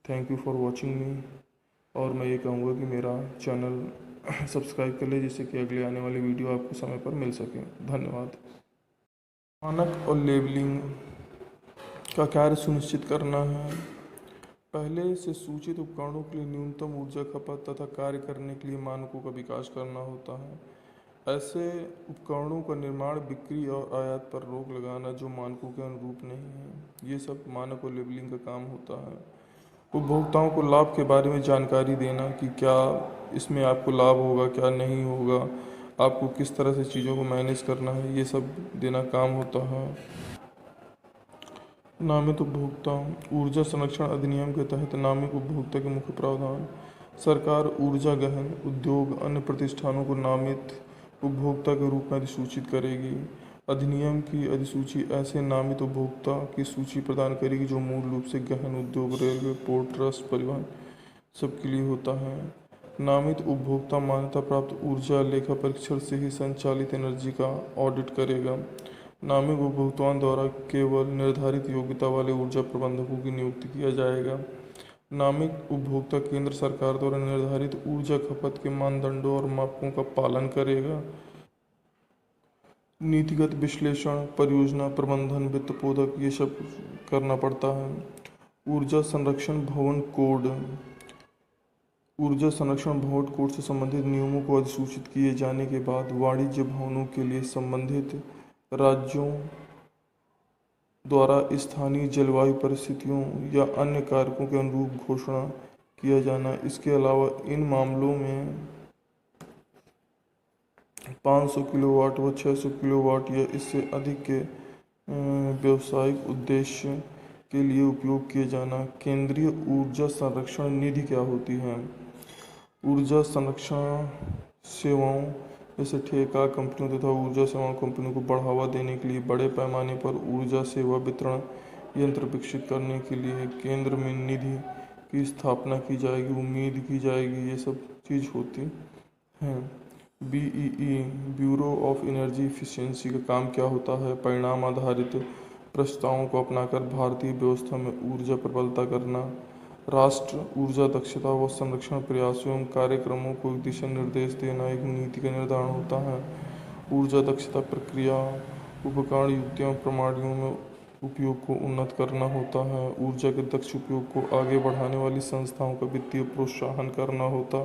Thank you for watching मी, और मैं ये कहूँगा कि मेरा चैनल सब्सक्राइब कर ले जिससे कि अगले आने वाली वीडियो आपको समय पर मिल सके। धन्यवाद। मानक और लेबलिंग का कार्य सुनिश्चित करना है। पहले से सूचित उपकरणों के लिए न्यूनतम ऊर्जा खपत तथा कार्य करने के लिए मानकों का विकास करना होता है। ऐसे उपकरणों का निर्माण, बिक्री और आयात पर रोक लगाना जो मानकों के अनुरूप नहीं है, ये सब मानक और लेबलिंग का काम होता है। उपभोक्ताओं को लाभ के बारे में जानकारी देना कि क्या इसमें आपको लाभ होगा, क्या नहीं होगा, आपको किस तरह से चीज़ों को मैनेज करना है, ये सब देना काम होता है। नामित उपभोक्ता। ऊर्जा संरक्षण अधिनियम के तहत नामित उपभोक्ता के मुख्य प्रावधान। सरकार ऊर्जा गहन उद्योग अन्य प्रतिष्ठानों को नामित उपभोक्ता के रूप में अधिसूचित करेगी। अधिनियम की अधिसूची ऐसे नामित उपभोक्ता की सूची प्रदान करेगी जो मूल रूप से गहन उद्योग, रेलवे, पोर्ट ट्रस्ट, परिवहन सबके लिए होता है। नामित उपभोक्ता मान्यता प्राप्त ऊर्जा लेखा परीक्षण से ही संचालित एनर्जी का ऑडिट करेगा। नामित उपभोक्ताओं द्वारा केवल निर्धारित योग्यता वाले ऊर्जा प्रबंधकों की नियुक्ति किया जाएगा। नामित उपभोक्ता केंद्र सरकार द्वारा निर्धारित ऊर्जा खपत के मानदंडों और मापकों का पालन करेगा। नीतिगत विश्लेषण, परियोजना प्रबंधन, वित्त पोधक, ये सब करना पड़ता है। ऊर्जा संरक्षण भवन कोड। ऊर्जा संरक्षण भवन कोड से संबंधित नियमों को अधिसूचित किए जाने के बाद वाणिज्य भवनों के लिए संबंधित राज्यों द्वारा स्थानीय जलवायु परिस्थितियों या अन्य कारकों के अनुरूप घोषणा किया जाना। इसके अलावा इन मामलों में 500 किलोवाट व 600 किलोवाट या इससे अधिक के व्यावसायिक उद्देश्य के लिए उपयोग किए जाना। केंद्रीय ऊर्जा संरक्षण निधि क्या होती है? ऊर्जा संरक्षण सेवाओं जैसे ठेका कंपनियों तथा ऊर्जा सेवा कंपनियों को बढ़ावा देने के लिए बड़े पैमाने पर ऊर्जा सेवा वितरण यंत्र विकसित करने के लिए केंद्र में निधि की स्थापना की जाएगी, उम्मीद की जाएगी, ये सब चीज़ होती हैं। BEE bureau of energy efficiency का काम क्या होता है? परिणाम आधारित प्रस्तावों को अपनाकर भारतीय व्यवस्था में ऊर्जा प्रबलता करना। राष्ट्र ऊर्जा दक्षता व संरक्षण प्रयासों एवं कार्यक्रमों को दिशा निर्देश देना एक नीति का निर्धारण होता है। ऊर्जा दक्षता प्रक्रिया, उपकरण, युक्तियों, प्रणालियों में उपयोग को उन्नत करना होता है। ऊर्जा के दक्ष उपयोग को आगे बढ़ाने वाली संस्थाओं का वित्तीय प्रोत्साहन करना होता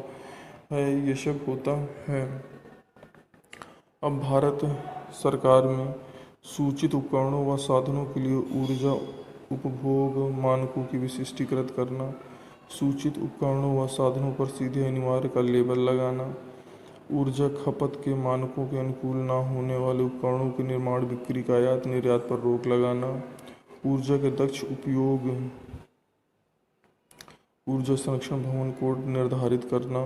है, ये सब होता है। अब भारत सरकार में सूचित उपकरणों व साधनों के लिए ऊर्जा उपभोग मानकों की विशिष्टीकृत करना, सूचित उपकरणों व साधनों पर सीधे अनिवार्य का लेबल लगाना, ऊर्जा खपत के मानकों के अनुकूल न होने वाले उपकरणों के निर्माण, बिक्री, आयात निर्यात पर रोक लगाना, ऊर्जा के दक्ष उपयोग, ऊर्जा संरक्षण भवन कोड निर्धारित करना,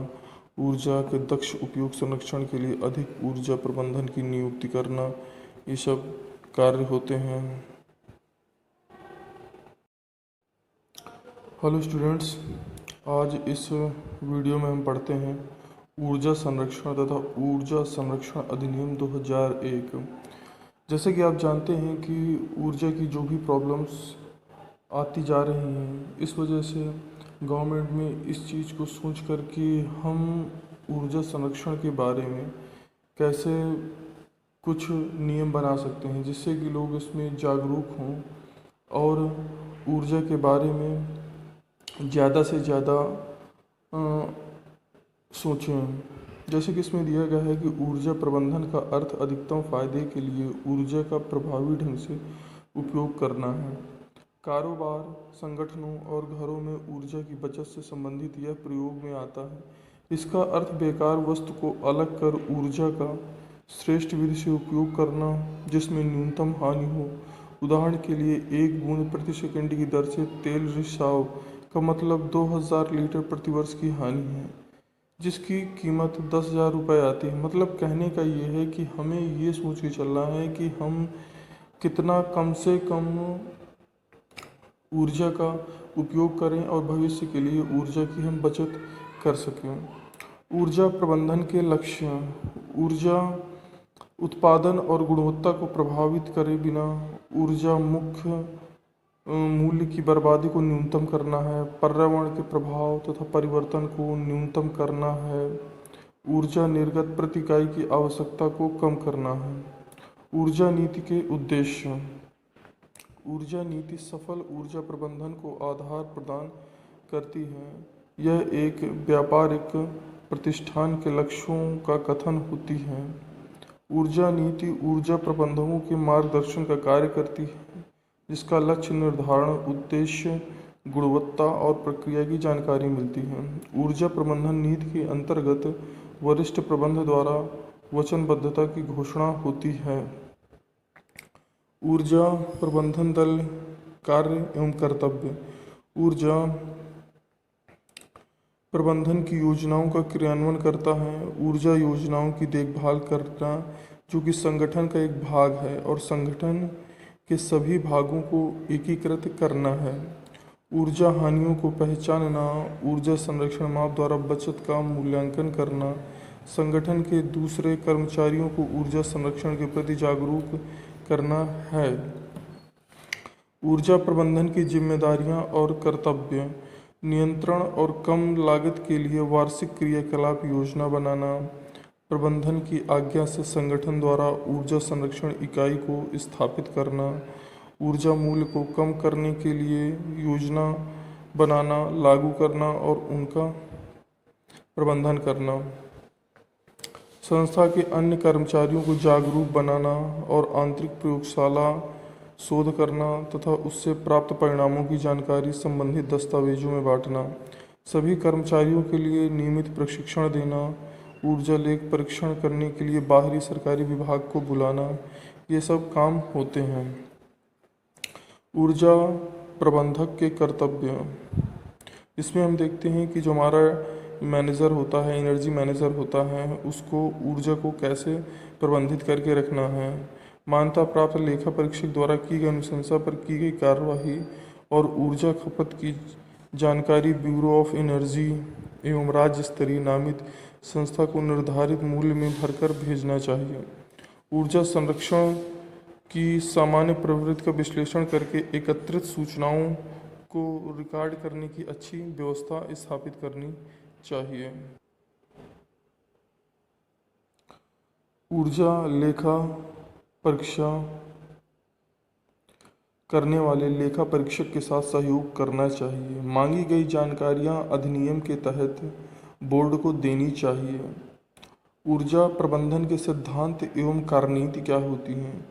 ऊर्जा के दक्ष उपयोग संरक्षण के लिए अधिक ऊर्जा प्रबंधन की नियुक्ति करना, ये सब कार्य होते हैं। हेलो स्टूडेंट्स, आज इस वीडियो में हम पढ़ते हैं ऊर्जा संरक्षण तथा ऊर्जा संरक्षण अधिनियम 2001। जैसे कि आप जानते हैं कि ऊर्जा की जो भी प्रॉब्लम्स आती जा रही हैं, इस वजह से गवर्नमेंट में इस चीज़ को सोच कर कि हम ऊर्जा संरक्षण के बारे में कैसे कुछ नियम बना सकते हैं जिससे कि लोग इसमें जागरूक हों और ऊर्जा के बारे में ज़्यादा से ज़्यादा सोचें। जैसे कि इसमें दिया गया है कि ऊर्जा प्रबंधन का अर्थ अधिकतम फायदे के लिए ऊर्जा का प्रभावी ढंग से उपयोग करना है। कारोबार, संगठनों और घरों में ऊर्जा की बचत से संबंधित यह प्रयोग में आता है। इसका अर्थ बेकार वस्तु को अलग कर ऊर्जा का श्रेष्ठ विधि से उपयोग करना जिसमें न्यूनतम हानि हो। उदाहरण के लिए 1 बूंद प्रति सेकंड की दर से तेल रिसाव का मतलब 2000 लीटर प्रति वर्ष की हानि है, जिसकी कीमत 10,000 रुपये आती है। मतलब कहने का ये है कि हमें ये सोच के चलना है कि हम कितना कम से कम ऊर्जा का उपयोग करें और भविष्य के लिए ऊर्जा की हम बचत कर सकें। ऊर्जा प्रबंधन के लक्ष्य: ऊर्जा उत्पादन और गुणवत्ता को प्रभावित करे बिना ऊर्जा मुख्य मूल्य की बर्बादी को न्यूनतम करना है। पर्यावरण के प्रभाव तथा परिवर्तन को न्यूनतम करना है। ऊर्जा निर्गत प्रति इकाई की आवश्यकता को कम करना है। ऊर्जा नीति के उद्देश्य: ऊर्जा नीति सफल ऊर्जा प्रबंधन को आधार प्रदान करती है। यह एक व्यापारिक प्रतिष्ठान के लक्ष्यों का कथन होती है। ऊर्जा नीति ऊर्जा प्रबंधकों के मार्गदर्शन का कार्य करती है, जिसका लक्ष्य निर्धारण, उद्देश्य, गुणवत्ता और प्रक्रिया की जानकारी मिलती है। ऊर्जा प्रबंधन नीति के अंतर्गत वरिष्ठ प्रबंधन द्वारा वचनबद्धता की घोषणा होती है। ऊर्जा प्रबंधन दल कार्य एवं कर्तव्य: ऊर्जा प्रबंधन की योजनाओं का क्रियान्वयन करता है। ऊर्जा योजनाओं की देखभाल करना जो कि संगठन का एक भाग है और संगठन के सभी भागों को एकीकृत करना है। ऊर्जा हानियों को पहचानना, ऊर्जा संरक्षण माप द्वारा बचत का मूल्यांकन करना, संगठन के दूसरे कर्मचारियों को ऊर्जा संरक्षण के प्रति जागरूक करना है। ऊर्जा प्रबंधन की जिम्मेदारियां और कर्तव्य: नियंत्रण और कम लागत के लिए वार्षिक क्रियाकलाप योजना बनाना, प्रबंधन की आज्ञा से संगठन द्वारा ऊर्जा संरक्षण इकाई को स्थापित करना, ऊर्जा मूल्य को कम करने के लिए योजना बनाना, लागू करना और उनका प्रबंधन करना, संस्था के अन्य कर्मचारियों को जागरूक बनाना और आंतरिक प्रयोगशाला शोध करना तथा उससे प्राप्त परिणामों की जानकारी संबंधित दस्तावेजों में बांटना, सभी कर्मचारियों के लिए नियमित प्रशिक्षण देना, ऊर्जा लेख परीक्षण करने के लिए बाहरी सरकारी विभाग को बुलाना, ये सब काम होते हैं। ऊर्जा प्रबंधक के कर्तव्य: इसमें हम देखते हैं कि जो हमारा मैनेजर होता है, एनर्जी मैनेजर होता है, उसको ऊर्जा को कैसे प्रबंधित करके रखना है। मान्यता प्राप्त लेखा परीक्षक द्वारा की गई अनुशंसा पर की गई कार्यवाही और ऊर्जा खपत की जानकारी ब्यूरो ऑफ एनर्जी एवं राज्य स्तरीय नामित संस्था को निर्धारित मूल्य में भरकर भेजना चाहिए। ऊर्जा संरक्षण की सामान्य प्रवृत्ति का विश्लेषण करके एकत्रित सूचनाओं को रिकॉर्ड करने की अच्छी व्यवस्था स्थापित करनी चाहिए। ऊर्जा लेखा परीक्षा करने वाले लेखा परीक्षक के साथ सहयोग करना चाहिए। मांगी गई जानकारियां अधिनियम के तहत बोर्ड को देनी चाहिए। ऊर्जा प्रबंधन के सिद्धांत एवं कार्यनीति क्या होती हैं?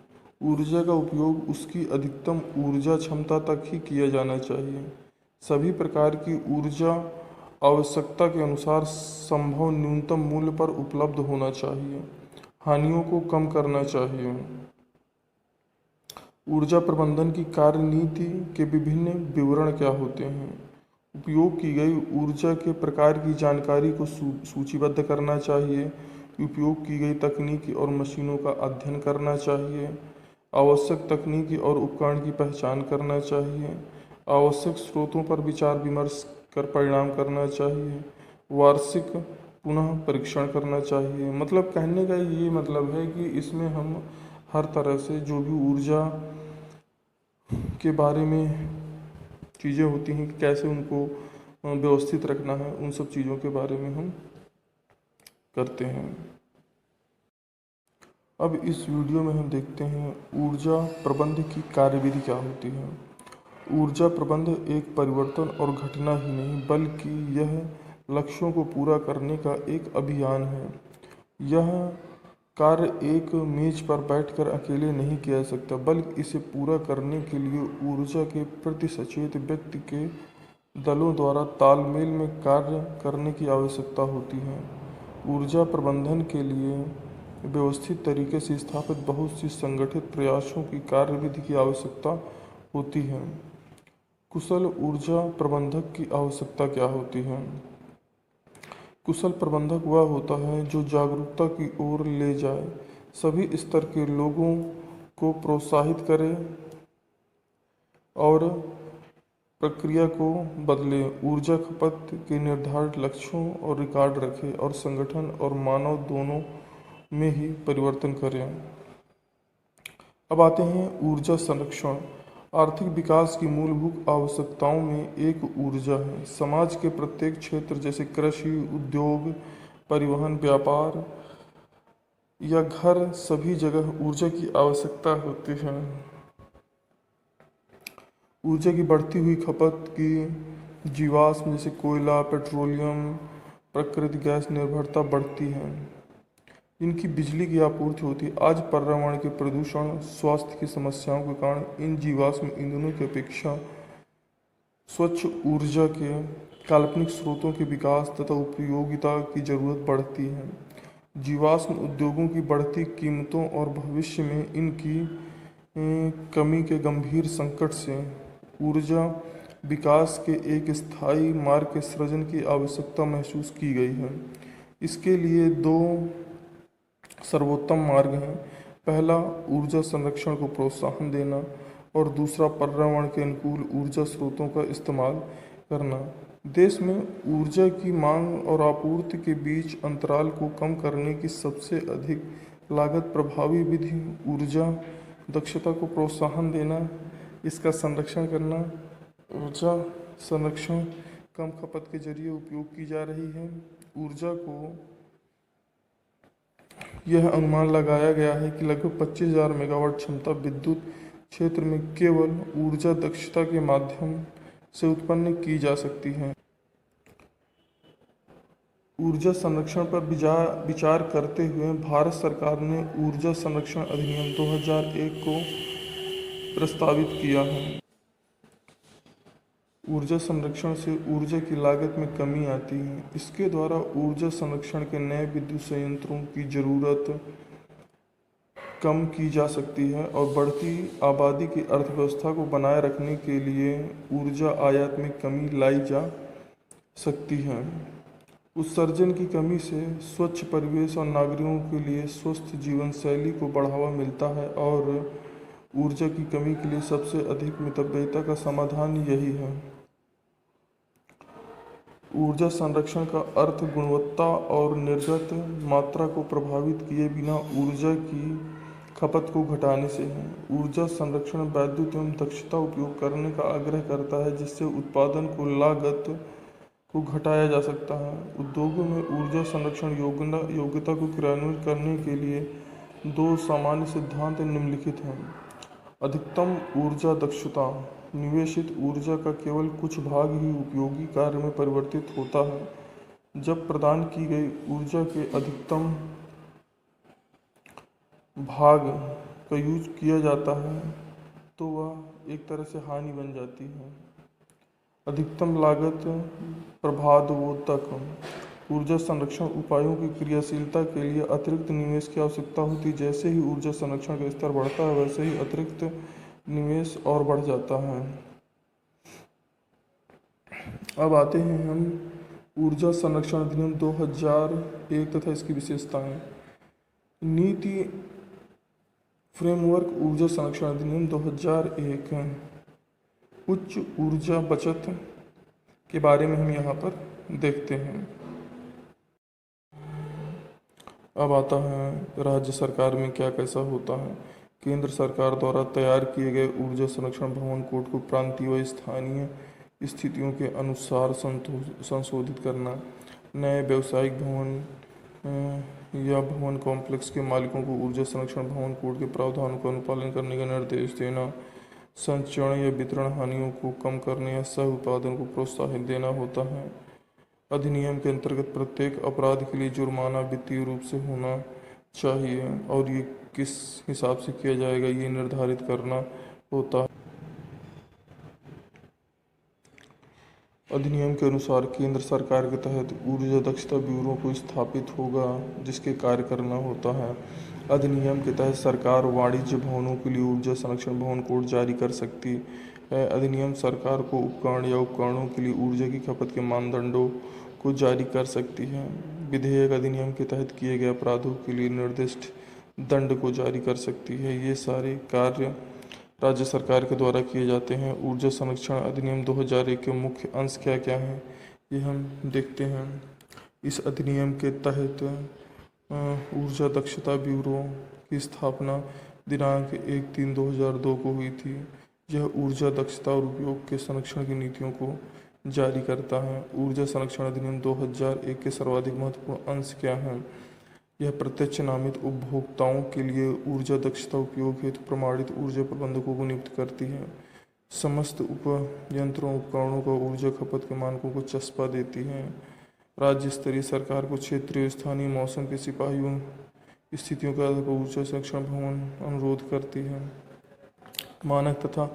ऊर्जा का उपयोग उसकी अधिकतम ऊर्जा क्षमता तक ही किया जाना चाहिए। सभी प्रकार की ऊर्जा आवश्यकता के अनुसार संभव न्यूनतम मूल्य पर उपलब्ध होना चाहिए। हानियों को कम करना चाहिए। ऊर्जा प्रबंधन की कार्यनीति के विभिन्न विवरण क्या होते हैं? उपयोग की गई ऊर्जा के प्रकार की जानकारी को सूचीबद्ध करना चाहिए। उपयोग की गई तकनीकी और मशीनों का अध्ययन करना चाहिए। आवश्यक तकनीकी और उपकरण की पहचान करना चाहिए। आवश्यक स्रोतों पर विचार विमर्श कर परिणाम करना चाहिए। वार्षिक पुनः परीक्षण करना चाहिए। मतलब कहने का ये मतलब है कि इसमें हम हर तरह से जो भी ऊर्जा के बारे में चीज़ें होती हैं कि कैसे उनको व्यवस्थित रखना है, उन सब चीज़ों के बारे में हम करते हैं। अब इस वीडियो में हम देखते हैं ऊर्जा प्रबंध की कार्यविधि क्या होती है। ऊर्जा प्रबंध एक परिवर्तन और घटना ही नहीं बल्कि यह लक्ष्यों को पूरा करने का एक अभियान है। यह कार्य एक मेज पर बैठकर अकेले नहीं किया जा सकता बल्कि इसे पूरा करने के लिए ऊर्जा के प्रति सचेत व्यक्ति के दलों द्वारा तालमेल में कार्य करने की आवश्यकता होती है। ऊर्जा प्रबंधन के लिए व्यवस्थित तरीके से स्थापित बहुत सी संगठित प्रयासों की कार्यविधि की आवश्यकता होती है। कुशल ऊर्जा प्रबंधक की आवश्यकता क्या होती है? कुशल प्रबंधक वह होता है जो जागरूकता की ओर ले जाए, सभी स्तर के लोगों को प्रोत्साहित करे और प्रक्रिया को बदले, ऊर्जा खपत के निर्धारित लक्ष्यों और रिकॉर्ड रखे और संगठन और मानव दोनों में ही परिवर्तन करें। अब आते हैं ऊर्जा संरक्षण। आर्थिक विकास की मूलभूत आवश्यकताओं में एक ऊर्जा है। समाज के प्रत्येक क्षेत्र जैसे कृषि, उद्योग, परिवहन, व्यापार या घर, सभी जगह ऊर्जा की आवश्यकता होती है। ऊर्जा की बढ़ती हुई खपत की जीवाश्म जैसे कोयला, पेट्रोलियम, प्राकृतिक गैस निर्भरता बढ़ती है, इनकी बिजली की आपूर्ति होती है। आज पर्यावरण के प्रदूषण, स्वास्थ्य की समस्याओं के कारण इन जीवाश्म ईंधनों की अपेक्षा स्वच्छ ऊर्जा के काल्पनिक स्रोतों के विकास तथा उपयोगिता की जरूरत बढ़ती है। जीवाश्म उद्योगों की बढ़ती कीमतों और भविष्य में इनकी कमी के गंभीर संकट से ऊर्जा विकास के एक स्थायी मार्ग के सृजन की आवश्यकता महसूस की गई है। इसके लिए दो सर्वोत्तम मार्ग हैं। पहला, ऊर्जा संरक्षण को प्रोत्साहन देना और दूसरा, पर्यावरण के अनुकूल ऊर्जा स्रोतों का इस्तेमाल करना। देश में ऊर्जा की मांग और आपूर्ति के बीच अंतराल को कम करने की सबसे अधिक लागत प्रभावी विधि ऊर्जा दक्षता को प्रोत्साहन देना, इसका संरक्षण करना। ऊर्जा संरक्षण कम खपत के जरिए उपयोग की जा रही है। ऊर्जा को यह अनुमान लगाया गया है कि लगभग 25,000 मेगावाट क्षमता विद्युत क्षेत्र में केवल ऊर्जा दक्षता के माध्यम से उत्पन्न की जा सकती है। ऊर्जा संरक्षण पर विचार करते हुए भारत सरकार ने ऊर्जा संरक्षण अधिनियम 2001 को प्रस्तावित किया है। ऊर्जा संरक्षण से ऊर्जा की लागत में कमी आती है। इसके द्वारा ऊर्जा संरक्षण के नए विद्युत संयंत्रों की ज़रूरत कम की जा सकती है और बढ़ती आबादी की अर्थव्यवस्था को बनाए रखने के लिए ऊर्जा आयात में कमी लाई जा सकती है। उत्सर्जन की कमी से स्वच्छ परिवेश और नागरिकों के लिए स्वस्थ जीवन शैली को बढ़ावा मिलता है और ऊर्जा की कमी के लिए सबसे अधिक मितव्ययिता का समाधान यही है। ऊर्जा संरक्षण का अर्थ गुणवत्ता और निर्गत मात्रा को प्रभावित किए बिना ऊर्जा की खपत को घटाने से है। ऊर्जा संरक्षण वैद्युत एवं दक्षता उपयोग करने का आग्रह करता है जिससे उत्पादन को लागत को घटाया जा सकता है। उद्योगों में ऊर्जा संरक्षण योग्यता को क्रियान्वित करने के लिए दो सामान्य सिद्धांत निम्नलिखित हैं। अधिकतम ऊर्जा दक्षता, निवेशित ऊर्जा का केवल कुछ भाग ही उपयोगी कार्य में परिवर्तित होता है। जब प्रदान की गई ऊर्जा के अधिकतम भाग का यूज किया जाता है तो वह एक तरह से हानि बन जाती है। अधिकतम लागत प्रभावोत्तक, ऊर्जा संरक्षण उपायों की क्रियाशीलता के लिए अतिरिक्त निवेश की आवश्यकता होती है। जैसे ही ऊर्जा संरक्षण का स्तर बढ़ता है वैसे ही अतिरिक्त निवेश और बढ़ जाता है। अब आते हैं हम ऊर्जा संरक्षण अधिनियम 2001 तथा इसकी विशेषताएं। नीति फ्रेमवर्क ऊर्जा संरक्षण अधिनियम 2001 उच्च ऊर्जा बचत के बारे में हम यहाँ पर देखते हैं। अब आता है राज्य सरकार में क्या कैसा होता है। केंद्र सरकार द्वारा तैयार किए गए ऊर्जा संरक्षण भवन कोड को प्रांतीय व स्थानीय स्थितियों के अनुसार संशोधित करना, नए व्यावसायिक भवन या भवन कॉम्प्लेक्स के मालिकों को ऊर्जा संरक्षण भवन कोड के प्रावधानों का अनुपालन करने का निर्देश देना, संचरण या वितरण हानियों को कम करने या सह उत्पादन को प्रोत्साहित देना होता है। अधिनियम के अंतर्गत प्रत्येक अपराध के लिए जुर्माना वित्तीय रूप से होना चाहिए और ये किस हिसाब से किया जाएगा ये निर्धारित करना होता है। अधिनियम के अनुसार केंद्र सरकार के तहत ऊर्जा दक्षता ब्यूरो को स्थापित होगा जिसके कार्य करना होता है। अधिनियम के तहत सरकार वाणिज्य भवनों के लिए ऊर्जा संरक्षण भवन कोड जारी कर सकती है। अधिनियम सरकार को उपकरण या उपकरणों के लिए ऊर्जा की खपत के मानदंडों को जारी कर सकती है। विधेयक अधिनियम के तहत किए गए अपराधों के लिए निर्दिष्ट दंड को जारी कर सकती है। ये सारे कार्य राज्य सरकार के द्वारा किए जाते हैं। ऊर्जा संरक्षण अधिनियम 2001 के मुख्य अंश क्या क्या हैं ये हम देखते हैं। इस अधिनियम के तहत ऊर्जा दक्षता ब्यूरो की स्थापना दिनांक 1/3/2002 को हुई थी। यह ऊर्जा दक्षता और उपयोग के संरक्षण की नीतियों को जारी करता है। ऊर्जा संरक्षण अधिनियम 2001 के सर्वाधिक महत्वपूर्ण अंश क्या हैं? यह प्रत्यक्ष नामित उपभोक्ताओं के लिए ऊर्जा दक्षता उपयोग हेतु प्रमाणित ऊर्जा प्रबंधकों को नियुक्त करती है। समस्त उपयंत्रों उपकरणों को ऊर्जा खपत के मानकों को चस्पा देती है। राज्य स्तरीय सरकार को क्षेत्रीय स्थानीय मौसम के सिपाहियों स्थितियों के आधार पर ऊर्जा संरक्षण भवन अनुरोध करती है। मानक तथा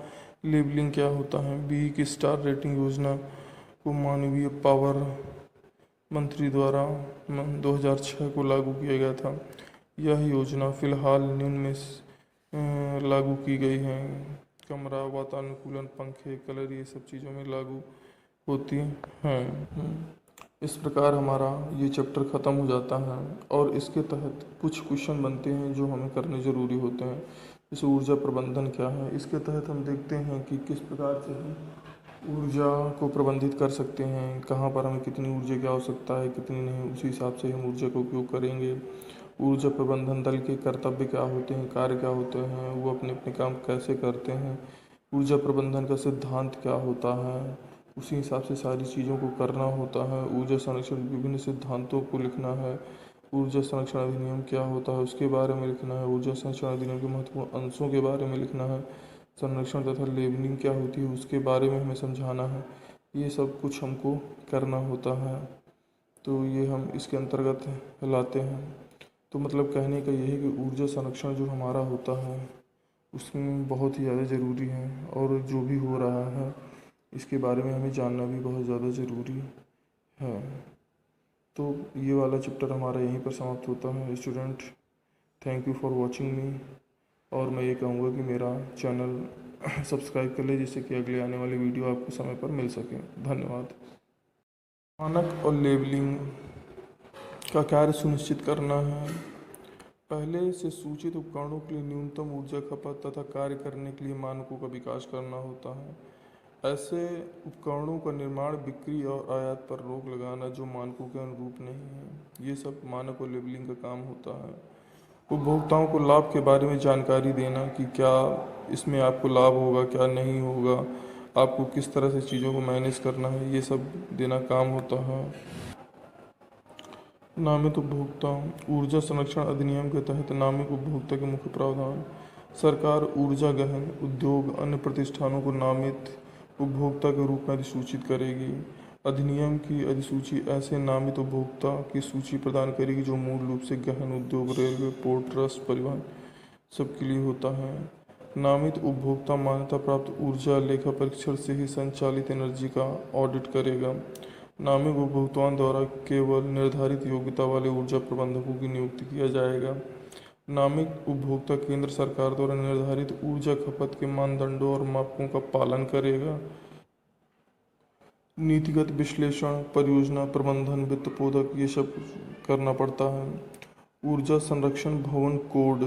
लेबलिंग क्या होता है? बी की स्टार रेटिंग योजना को मानवीय पावर मंत्री द्वारा 2006 को लागू किया गया था। यह योजना फिलहाल निम्न में लागू की गई है। कमरा वातानुकूलन पंखे कलर ये सब चीज़ों में लागू होती हैं। इस प्रकार हमारा ये चैप्टर ख़त्म हो जाता है और इसके तहत कुछ क्वेश्चन बनते हैं जो हमें करने ज़रूरी होते हैं। जैसे ऊर्जा प्रबंधन क्या है, इसके तहत हम देखते हैं कि किस प्रकार से हम ऊर्जा को प्रबंधित कर सकते हैं, कहाँ पर हमें कितनी ऊर्जा की आवश्यकता है कितनी नहीं, उसी हिसाब से हम ऊर्जा का उपयोग करेंगे। ऊर्जा प्रबंधन दल के कर्तव्य क्या होते हैं, कार्य क्या होते हैं, वो अपने अपने काम कैसे करते हैं, ऊर्जा प्रबंधन का सिद्धांत क्या होता है, उसी हिसाब से सारी चीज़ों को करना होता है। ऊर्जा संरक्षण विभिन्न सिद्धांतों को लिखना है। ऊर्जा संरक्षण अधिनियम क्या होता है उसके बारे में लिखना है। ऊर्जा संरक्षण अधिनियम के महत्वपूर्ण अंशों के बारे में लिखना है। संरक्षण तथा लेबलिंग क्या होती है उसके बारे में हमें समझाना है। ये सब कुछ हमको करना होता है, तो ये हम इसके अंतर्गत लाते हैं। तो मतलब कहने का यही कि ऊर्जा संरक्षण जो हमारा होता है उसमें बहुत ही ज़्यादा ज़रूरी है और जो भी हो रहा है इसके बारे में हमें जानना भी बहुत ज़्यादा ज़रूरी है। तो ये वाला चैप्टर हमारा यहीं पर समाप्त होता है। Student, thank you for watching मी। और मैं ये कहूँगा कि मेरा चैनल सब्सक्राइब कर ले जिससे कि अगले आने वाली वीडियो आपको समय पर मिल सके। धन्यवाद। मानक और लेबलिंग का कार्य सुनिश्चित करना है। पहले से सूचित उपकरणों के लिए न्यूनतम ऊर्जा खपत तथा कार्य करने के लिए मानकों का विकास करना होता है। ऐसे उपकरणों का निर्माण, बिक्री और आयात पर रोक लगाना जो मानकों के अनुरूप नहीं है, ये सब मानक और लेबलिंग का काम होता है। उपभोक्ताओं को लाभ के बारे में जानकारी देना कि क्या इसमें आपको लाभ होगा क्या नहीं होगा, आपको किस तरह से चीज़ों को मैनेज करना है, ये सब देना काम होता है। नामित उपभोक्ता। ऊर्जा संरक्षण अधिनियम के तहत नामित उपभोक्ता के मुख्य प्रावधान। सरकार ऊर्जा गहन उद्योग अन्य प्रतिष्ठानों को नामित उपभोक्ता के रूप में अधिसूचित करेगी। अधिनियम की अधिसूची ऐसे नामित उपभोक्ता की सूची प्रदान करेगी जो मूल रूप से गहन उद्योग, रेलवे, पोर्ट, ट्रस्ट, परिवहन सबके लिए होता है। नामित उपभोक्ता मान्यता प्राप्त ऊर्जा लेखा परीक्षण से ही संचालित एनर्जी का ऑडिट करेगा। नामित उपभोक्ताओं द्वारा केवल निर्धारित योग्यता वाले ऊर्जा प्रबंधकों की नियुक्ति किया जाएगा। नामित उपभोक्ता केंद्र सरकार द्वारा निर्धारित ऊर्जा खपत के मानदंडों और मापकों का पालन करेगा। नीतिगत विश्लेषण, परियोजना प्रबंधन, वित्त पोधक ये सब करना पड़ता है। ऊर्जा संरक्षण भवन कोड।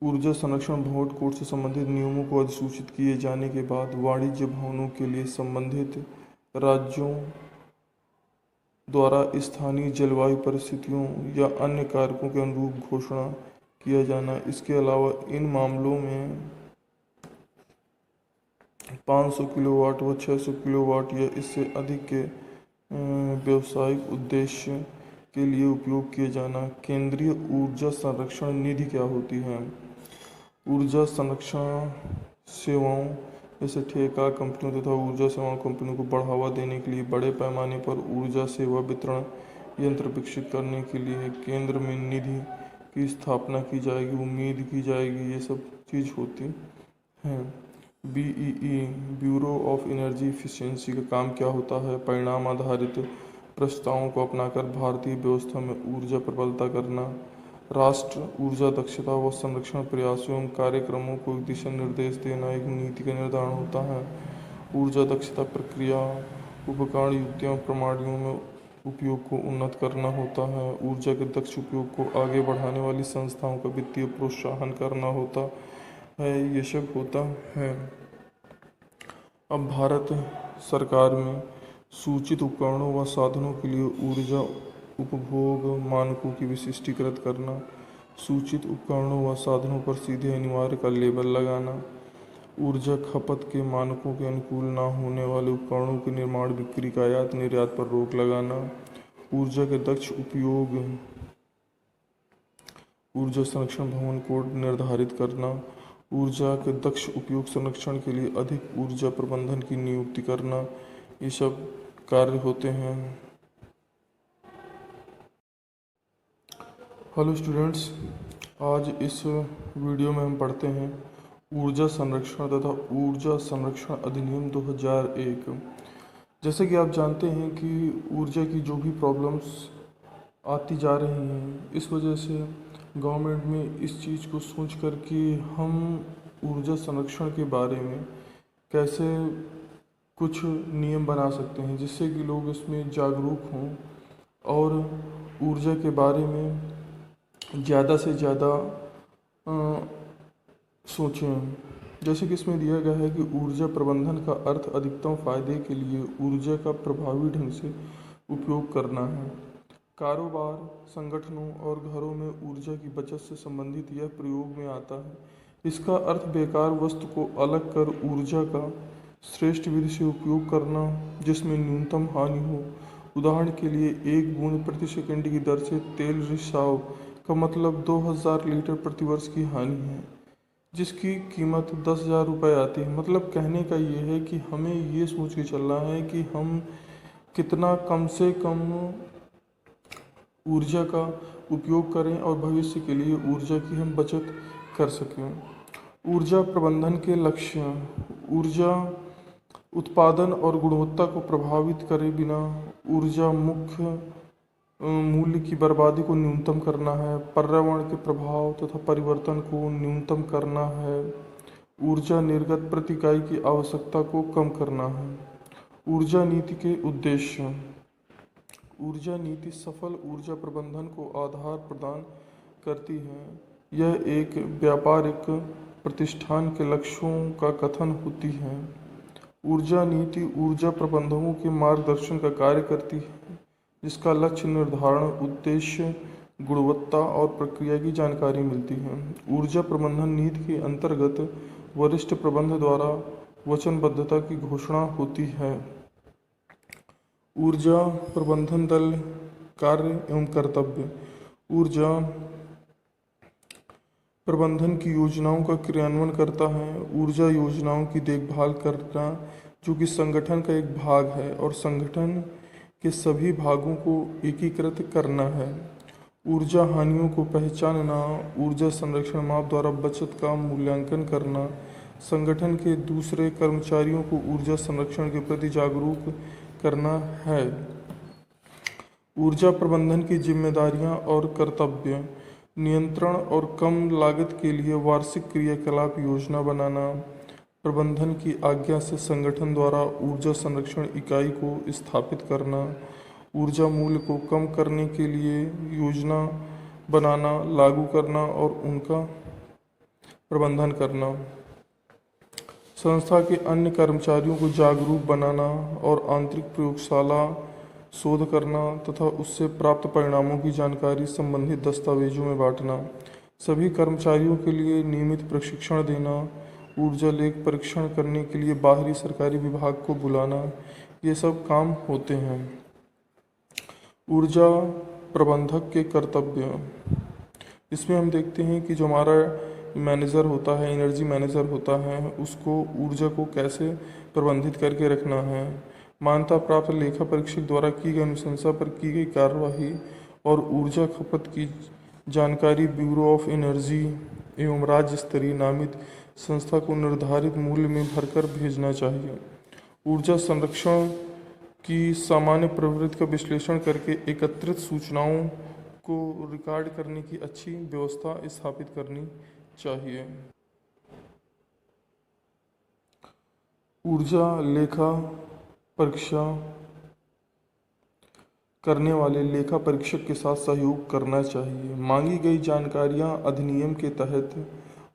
ऊर्जा संरक्षण भवन कोड से संबंधित नियमों को अधिसूचित किए जाने के बाद वाणिज्य भवनों के लिए संबंधित राज्यों द्वारा स्थानीय जलवायु परिस्थितियों या अन्य कारकों के अनुरूप घोषणा किया जाना। इसके अलावा इन मामलों में 500 किलोवाट व 600 किलोवाट या इससे अधिक के व्यावसायिक उद्देश्य के लिए उपयोग किए जाना। केंद्रीय ऊर्जा संरक्षण निधि क्या होती है? ऊर्जा संरक्षण सेवाओं जैसे ठेका कंपनियों तथा ऊर्जा सेवाओं कंपनियों को बढ़ावा देने के लिए बड़े पैमाने पर ऊर्जा सेवा वितरण यंत्र विकसित करने के लिए केंद्र में निधि की स्थापना की जाएगी, उम्मीद की जाएगी, ये सब चीज़ होती है। BEE bureau of energy efficiency का काम क्या होता है? परिणाम आधारित प्रस्तावों को अपनाकर भारतीय व्यवस्था में ऊर्जा प्रबलता करना। राष्ट्र ऊर्जा दक्षता व संरक्षण प्रयासों एवं कार्यक्रमों को दिशा निर्देश देना एक नीति का निर्धारण होता है। ऊर्जा दक्षता प्रक्रिया उपकरण युक्तियों प्रणालियों में उपयोग को उन्नत करना होता है। ऊर्जा के दक्ष उपयोग को आगे बढ़ाने वाली संस्थाओं का वित्तीय प्रोत्साहन करना होता है। ये सब होता है। अब भारत सरकार में सूचित उपकरणों व साधनों के लिए ऊर्जा उपभोग मानकों की विशिष्टीकृत करना, सूचित उपकरणों व साधनों पर सीधे अनिवार्य का लेबल लगाना, ऊर्जा खपत के मानकों के अनुकूल न होने वाले उपकरणों के निर्माण बिक्री का आयात निर्यात पर रोक लगाना, ऊर्जा के दक्ष उपयोग ऊर्जा संरक्षण भवन कोड निर्धारित करना, ऊर्जा के दक्ष उपयोग संरक्षण के लिए अधिक ऊर्जा प्रबंधन की नियुक्ति करना, ये सब कार्य होते हैं। हेलो स्टूडेंट्स, आज इस वीडियो में हम पढ़ते हैं ऊर्जा संरक्षण तथा ऊर्जा संरक्षण अधिनियम 2001। जैसे कि आप जानते हैं कि ऊर्जा की जो भी प्रॉब्लम्स आती जा रही हैं, इस वजह से गवर्नमेंट में इस चीज़ को सोच कर कि हम ऊर्जा संरक्षण के बारे में कैसे कुछ नियम बना सकते हैं जिससे कि लोग इसमें जागरूक हों और ऊर्जा के बारे में ज़्यादा से ज़्यादा सोचें। जैसे कि इसमें दिया गया है कि ऊर्जा प्रबंधन का अर्थ अधिकतम फायदे के लिए ऊर्जा का प्रभावी ढंग से उपयोग करना है। कारोबार, संगठनों और घरों में ऊर्जा की बचत से संबंधित यह प्रयोग में आता है। इसका अर्थ बेकार वस्तु को अलग कर ऊर्जा का श्रेष्ठ विधि से उपयोग करना जिसमें न्यूनतम हानि हो। उदाहरण के लिए 1 बूंद प्रति सेकंड की दर से तेल रिसाव का मतलब 2000 लीटर प्रति वर्ष की हानि है, जिसकी कीमत 10,000 रुपये आती है। मतलब कहने का ये है कि हमें ये सोच के चलना है कि हम कितना कम से कम ऊर्जा का उपयोग करें और भविष्य के लिए ऊर्जा की हम बचत कर सकें। ऊर्जा प्रबंधन के लक्ष्य ऊर्जा उत्पादन और गुणवत्ता को प्रभावित करे बिना ऊर्जा मुख्य मूल्य की बर्बादी को न्यूनतम करना है, पर्यावरण के प्रभाव तथा परिवर्तन को न्यूनतम करना है, ऊर्जा निर्गत प्रति इकाई की आवश्यकता को कम करना है। ऊर्जा नीति के उद्देश्य ऊर्जा नीति सफल ऊर्जा प्रबंधन को आधार प्रदान करती है। यह एक व्यापारिक प्रतिष्ठान के लक्ष्यों का कथन होती है। ऊर्जा नीति ऊर्जा प्रबंधकों के मार्गदर्शन का कार्य करती है, जिसका लक्ष्य निर्धारण, उद्देश्य, गुणवत्ता और प्रक्रिया की जानकारी मिलती है। ऊर्जा प्रबंधन नीति के अंतर्गत वरिष्ठ प्रबंधक द्वारा वचनबद्धता की घोषणा होती है। ऊर्जा प्रबंधन दल कार्य एवं कर्तव्य ऊर्जा प्रबंधन की योजनाओं का क्रियान्वयन करता है। ऊर्जा योजनाओं की देखभाल करना जो कि संगठन का एक भाग है और संगठन के सभी भागों को एकीकृत करना है। ऊर्जा हानियों को पहचानना, ऊर्जा संरक्षण माप द्वारा बचत का मूल्यांकन करना, संगठन के दूसरे कर्मचारियों को ऊर्जा संरक्षण के प्रति जागरूक करना है। ऊर्जा प्रबंधन की जिम्मेदारियां और कर्तव्य नियंत्रण और कम लागत के लिए वार्षिक क्रियाकलाप योजना बनाना, प्रबंधन की आज्ञा से संगठन द्वारा ऊर्जा संरक्षण इकाई को स्थापित करना, ऊर्जा मूल्य को कम करने के लिए योजना बनाना, लागू करना और उनका प्रबंधन करना, संस्था के अन्य कर्मचारियों को जागरूक बनाना और आंतरिक प्रयोगशाला शोध करना तथा उससे प्राप्त परिणामों की जानकारी संबंधित दस्तावेजों में बांटना, सभी कर्मचारियों के लिए नियमित प्रशिक्षण देना, ऊर्जा लेख परीक्षण करने के लिए बाहरी सरकारी विभाग को बुलाना, ये सब काम होते हैं। ऊर्जा प्रबंधक के कर्तव्य। इसमें हम देखते हैं कि जो हमारा मैनेजर होता है, एनर्जी मैनेजर होता है, उसको ऊर्जा को कैसे प्रबंधित करके रखना है। मान्यता प्राप्त लेखा परीक्षक द्वारा की गई अनुशंसा पर की गई कार्यवाही और ऊर्जा खपत की जानकारी ब्यूरो ऑफ एनर्जी एवं राज्य स्तरीय नामित संस्था को निर्धारित मूल्य में भरकर भेजना चाहिए। ऊर्जा संरक्षण की सामान्य प्रवृत्ति का विश्लेषण करके एकत्रित सूचनाओं को रिकॉर्ड करने की अच्छी व्यवस्था स्थापित करनी चाहिए। ऊर्जा लेखा परीक्षा करने वाले लेखा परीक्षक के साथ सहयोग करना चाहिए। मांगी गई जानकारियां अधिनियम के तहत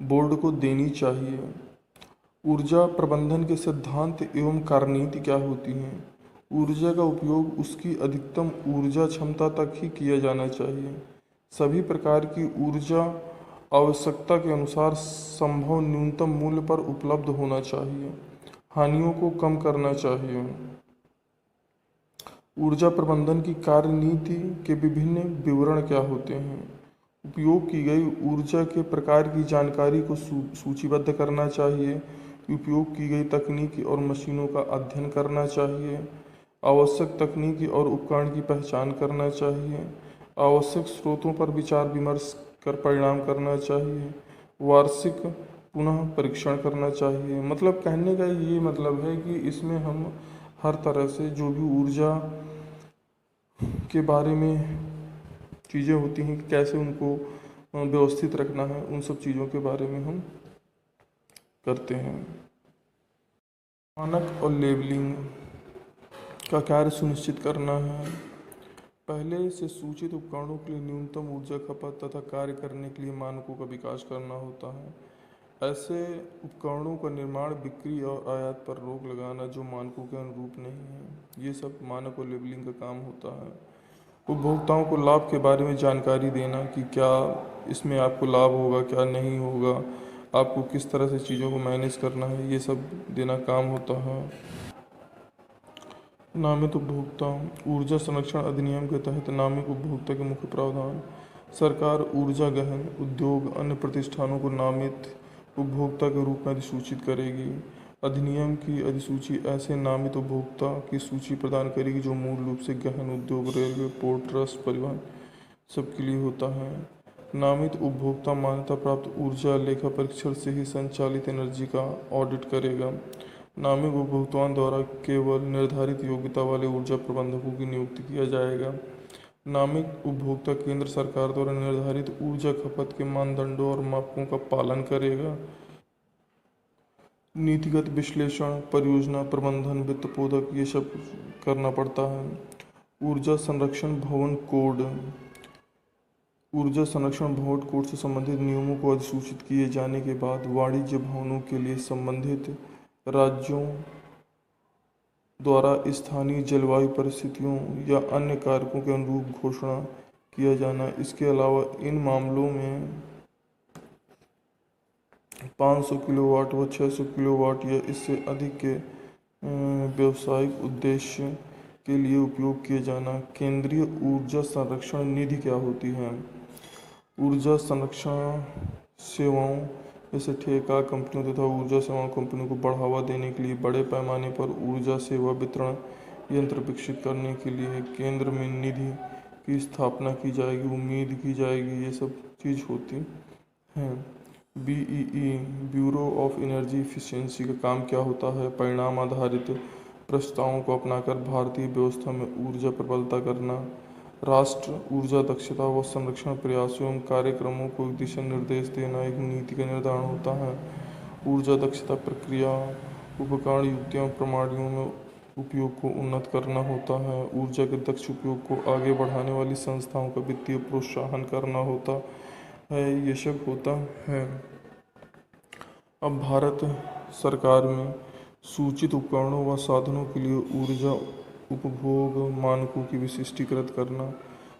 बोर्ड को देनी चाहिए। ऊर्जा प्रबंधन के सिद्धांत एवं कार्यनीति क्या होती हैं। ऊर्जा का उपयोग उसकी अधिकतम ऊर्जा क्षमता तक ही किया जाना चाहिए। सभी प्रकार की ऊर्जा आवश्यकता के अनुसार संभव न्यूनतम मूल्य पर उपलब्ध होना चाहिए। हानियों को कम करना चाहिए। ऊर्जा प्रबंधन की कार्यनीति के विभिन्न विवरण क्या होते हैं। उपयोग की गई ऊर्जा के प्रकार की जानकारी को सूचीबद्ध करना चाहिए। उपयोग की गई तकनीकी और मशीनों का अध्ययन करना चाहिए। आवश्यक तकनीकी और उपकरण की पहचान करना चाहिए। आवश्यक स्रोतों पर विचार विमर्श कर परिणाम करना चाहिए। वार्षिक पुनः परीक्षण करना चाहिए। मतलब कहने का ये मतलब है कि इसमें हम हर तरह से जो भी ऊर्जा के बारे में चीज़ें होती हैं कि कैसे उनको व्यवस्थित रखना है, उन सब चीज़ों के बारे में हम करते हैं। मानक और लेबलिंग का कार्य सुनिश्चित करना है। पहले से सूचित उपकरणों के लिए न्यूनतम ऊर्जा खपत तथा कार्य करने के लिए मानकों का विकास करना होता है। ऐसे उपकरणों का निर्माण, बिक्री और आयात पर रोक लगाना जो मानकों के अनुरूप नहीं है, ये सब मानक और लेबलिंग का काम होता है। उपभोक्ताओं को लाभ के बारे में जानकारी देना कि क्या इसमें आपको लाभ होगा, क्या नहीं होगा, आपको किस तरह से चीज़ों को मैनेज करना है, ये सब देना काम होता है। नामित उपभोक्ता। ऊर्जा संरक्षण अधिनियम के तहत नामित उपभोक्ता के मुख्य प्रावधान। सरकार ऊर्जा गहन उद्योग अन्य प्रतिष्ठानों को नामित उपभोक्ता के रूप में अधिसूचित करेगी। अधिनियम की अधिसूची ऐसे नामित उपभोक्ता की सूची प्रदान करेगी जो मूल रूप से गहन उद्योग, रेलवे, पोर्ट ट्रस्ट, परिवहन सबके लिए होता है। नामित उपभोक्ता मान्यता प्राप्त ऊर्जा लेखा परीक्षण से ही संचालित एनर्जी का ऑडिट करेगा। नामित उपभोक्ताओं द्वारा केवल निर्धारित योग्यता वाले ऊर्जा प्रबंधकों की नियुक्ति किया जाएगा। नामित उपभोक्ता केंद्र सरकार द्वारा निर्धारित ऊर्जा खपत के मानदंडों और मापकों का पालन करेगा। नीतिगत विश्लेषण, परियोजना प्रबंधन, वित्त पोधक, ये सब करना पड़ता है। ऊर्जा संरक्षण भवन कोड। ऊर्जा संरक्षण भवन कोड से संबंधित नियमों को अधिसूचित किए जाने के बाद वाणिज्य भवनों के लिए संबंधित राज्यों द्वारा स्थानीय जलवायु परिस्थितियों या अन्य कारकों के अनुरूप घोषणा किया जाना। इसके अलावा इन मामलों में 500 किलोवाट व 600 किलोवाट या इससे अधिक के व्यावसायिक उद्देश्य के लिए उपयोग किए जाना। केंद्रीय ऊर्जा संरक्षण निधि क्या होती है। ऊर्जा संरक्षण सेवाओं जैसे ठेका कंपनियों तथा ऊर्जा सेवा कंपनियों को बढ़ावा देने के लिए बड़े पैमाने पर ऊर्जा सेवा वितरण यंत्र विकसित करने के लिए केंद्र में निधि की स्थापना की जाएगी, उम्मीद की जाएगी, ये सब चीज़ होती हैं। BEE bureau of energy efficiency का काम क्या होता है। परिणाम आधारित प्रस्तावों को अपनाकर भारतीय व्यवस्था में ऊर्जा प्रबलता करना। राष्ट्र ऊर्जा दक्षता व संरक्षण प्रयासों एवं कार्यक्रमों को दिशा निर्देश देना एक नीति का निर्धारण होता है। ऊर्जा दक्षता प्रक्रिया, उपकरण, युक्तियों, प्रणालियों में उपयोग को उन्नत करना होता है। ऊर्जा के दक्ष उपयोग को आगे बढ़ाने वाली संस्थाओं का वित्तीय प्रोत्साहन करना होता है। ये सब होता है। अब भारत सरकार में सूचित उपकरणों व साधनों के लिए ऊर्जा उपभोग मानकों की विशिष्टीकृत करना।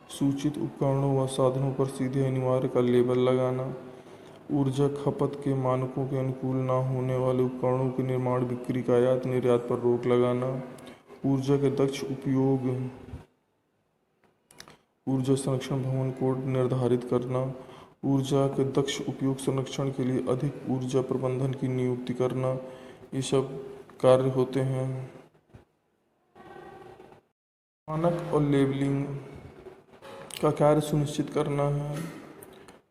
सूचित उपकरणों व साधनों पर सीधे अनिवार्य का लेबल लगाना। ऊर्जा खपत के मानकों के अनुकूल न होने वाले उपकरणों के निर्माण, बिक्री का आयात निर्यात पर रोक लगाना। ऊर्जा के दक्ष उपयोग, ऊर्जा संरक्षण भवन कोड निर्धारित करना, ऊर्जा के दक्ष उपयोग संरक्षण के लिए अधिक ऊर्जा प्रबंधन की नियुक्ति करना, ये सब कार्य होते हैं। मानक और लेबलिंग का कार्य सुनिश्चित करना है।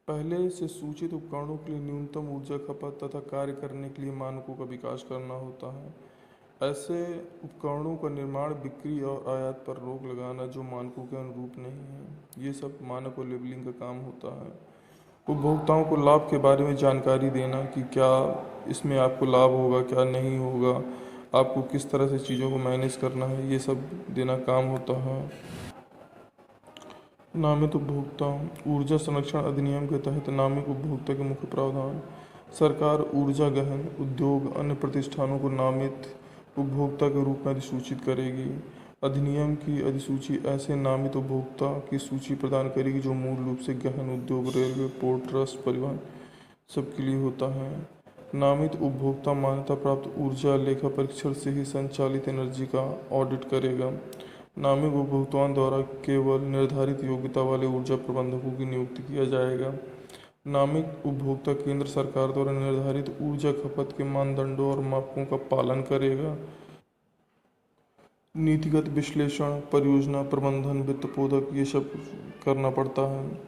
पहले से सूचित उपकरणों के लिए न्यूनतम ऊर्जा खपत तथा कार्य करने के लिए मानकों का विकास करना होता है। ऐसे उपकरणों का निर्माण, बिक्री और आयात पर रोक लगाना जो मानकों के अनुरूप नहीं है, ये सब मानक और लेबलिंग का काम होता है। उपभोक्ताओं को लाभ के बारे में जानकारी देना कि क्या इसमें आपको लाभ होगा, क्या नहीं होगा, आपको किस तरह से चीज़ों को मैनेज करना है, ये सब देना काम होता है। नामित उपभोक्ता। ऊर्जा संरक्षण अधिनियम के तहत नामित उपभोक्ता के मुख्य प्रावधान। सरकार ऊर्जा गहन उद्योग अन्य प्रतिष्ठानों को नामित उपभोक्ता के रूप में अधिसूचित करेगी। अधिनियम की अधिसूची ऐसे नामित उपभोक्ता की सूची प्रदान करेगी जो मूल रूप से गहन उद्योग, रेलवे, पोर्ट ट्रस्ट, परिवहन सबके लिए होता है। नामित उपभोक्ता मान्यता प्राप्त ऊर्जा लेखा परीक्षण से ही संचालित एनर्जी का ऑडिट करेगा। नामित उपभोक्ताओं द्वारा केवल निर्धारित योग्यता वाले ऊर्जा प्रबंधकों की नियुक्ति किया जाएगा। नामित उपभोक्ता केंद्र सरकार द्वारा निर्धारित ऊर्जा खपत के मानदंडों और मापकों का पालन करेगा। नीतिगत विश्लेषण, परियोजना प्रबंधन, वित्त पोधक, ये सब करना पड़ता है।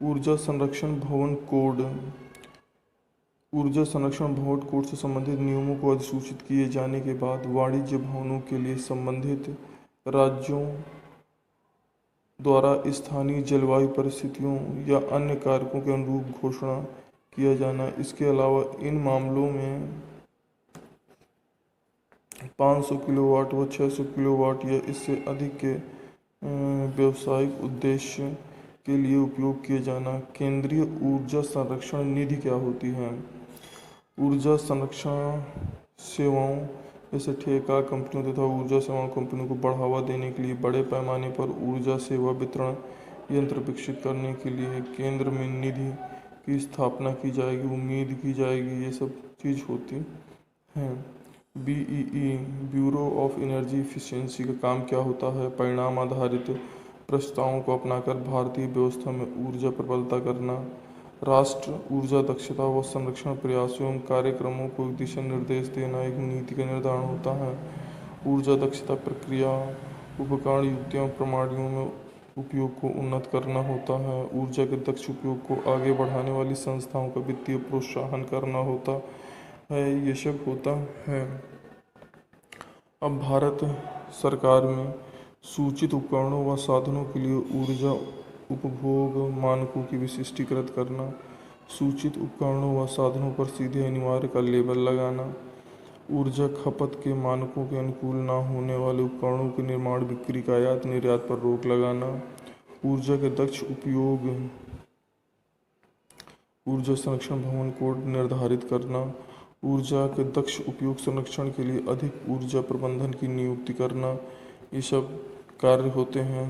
ऊर्जा संरक्षण भवन कोड। ऊर्जा संरक्षण भवन कोड से संबंधित नियमों को अधिसूचित किए जाने के बाद वाणिज्य भवनों के लिए संबंधित राज्यों द्वारा स्थानीय जलवायु परिस्थितियों या अन्य कारकों के अनुरूप घोषणा किया जाना। इसके अलावा इन मामलों में 500 किलोवाट व 600 किलोवाट या इससे अधिक के व्यावसायिक उद्देश्य के लिए उपयोग किए जाना। केंद्रीय ऊर्जा संरक्षण निधि क्या होती है? ऊर्जा संरक्षण सेवाओं जैसे ठेका कंपनियों तथा ऊर्जा सेवाओं कंपनियों को बढ़ावा देने के लिए बड़े पैमाने पर ऊर्जा सेवा वितरण यंत्र विकसित करने के लिए केंद्र में निधि की स्थापना की जाएगी, उम्मीद की जाएगी, ये सब चीज़ होती हैं। BEE bureau of energy efficiency का काम क्या होता है? परिणाम आधारित प्रस्तावों को अपनाकर भारतीय व्यवस्था में ऊर्जा प्रबलता करना। राष्ट्र ऊर्जा दक्षता व संरक्षण प्रयासों एवं कार्यक्रमों को दिशा निर्देश देना एक नीति का निर्धारण होता है। ऊर्जा दक्षता प्रक्रिया, उपकरण, युक्तियों, प्रणालियों में उपयोग को उन्नत करना होता है। ऊर्जा के दक्ष उपयोग को आगे बढ़ाने वाली संस्थाओं का वित्तीय प्रोत्साहन करना होता है, ये सब होता है। अब भारत सरकार में सूचित उपकरणों व साधनों के लिए ऊर्जा उपभोग मानकों की विशिष्टीकृत करना, सूचित उपकरणों व साधनों पर सीधे अनिवार्य का लेबल लगाना, ऊर्जा खपत के मानकों के अनुकूल न होने वाले उपकरणों के निर्माण, बिक्री, का आयात निर्यात पर रोक लगाना, ऊर्जा के दक्ष उपयोग, ऊर्जा संरक्षण भवन कोड निर्धारित करना, ऊर्जा के दक्ष उपयोग संरक्षण के लिए अधिक ऊर्जा प्रबंधन की नियुक्ति करना, ये सब कार्य होते हैं।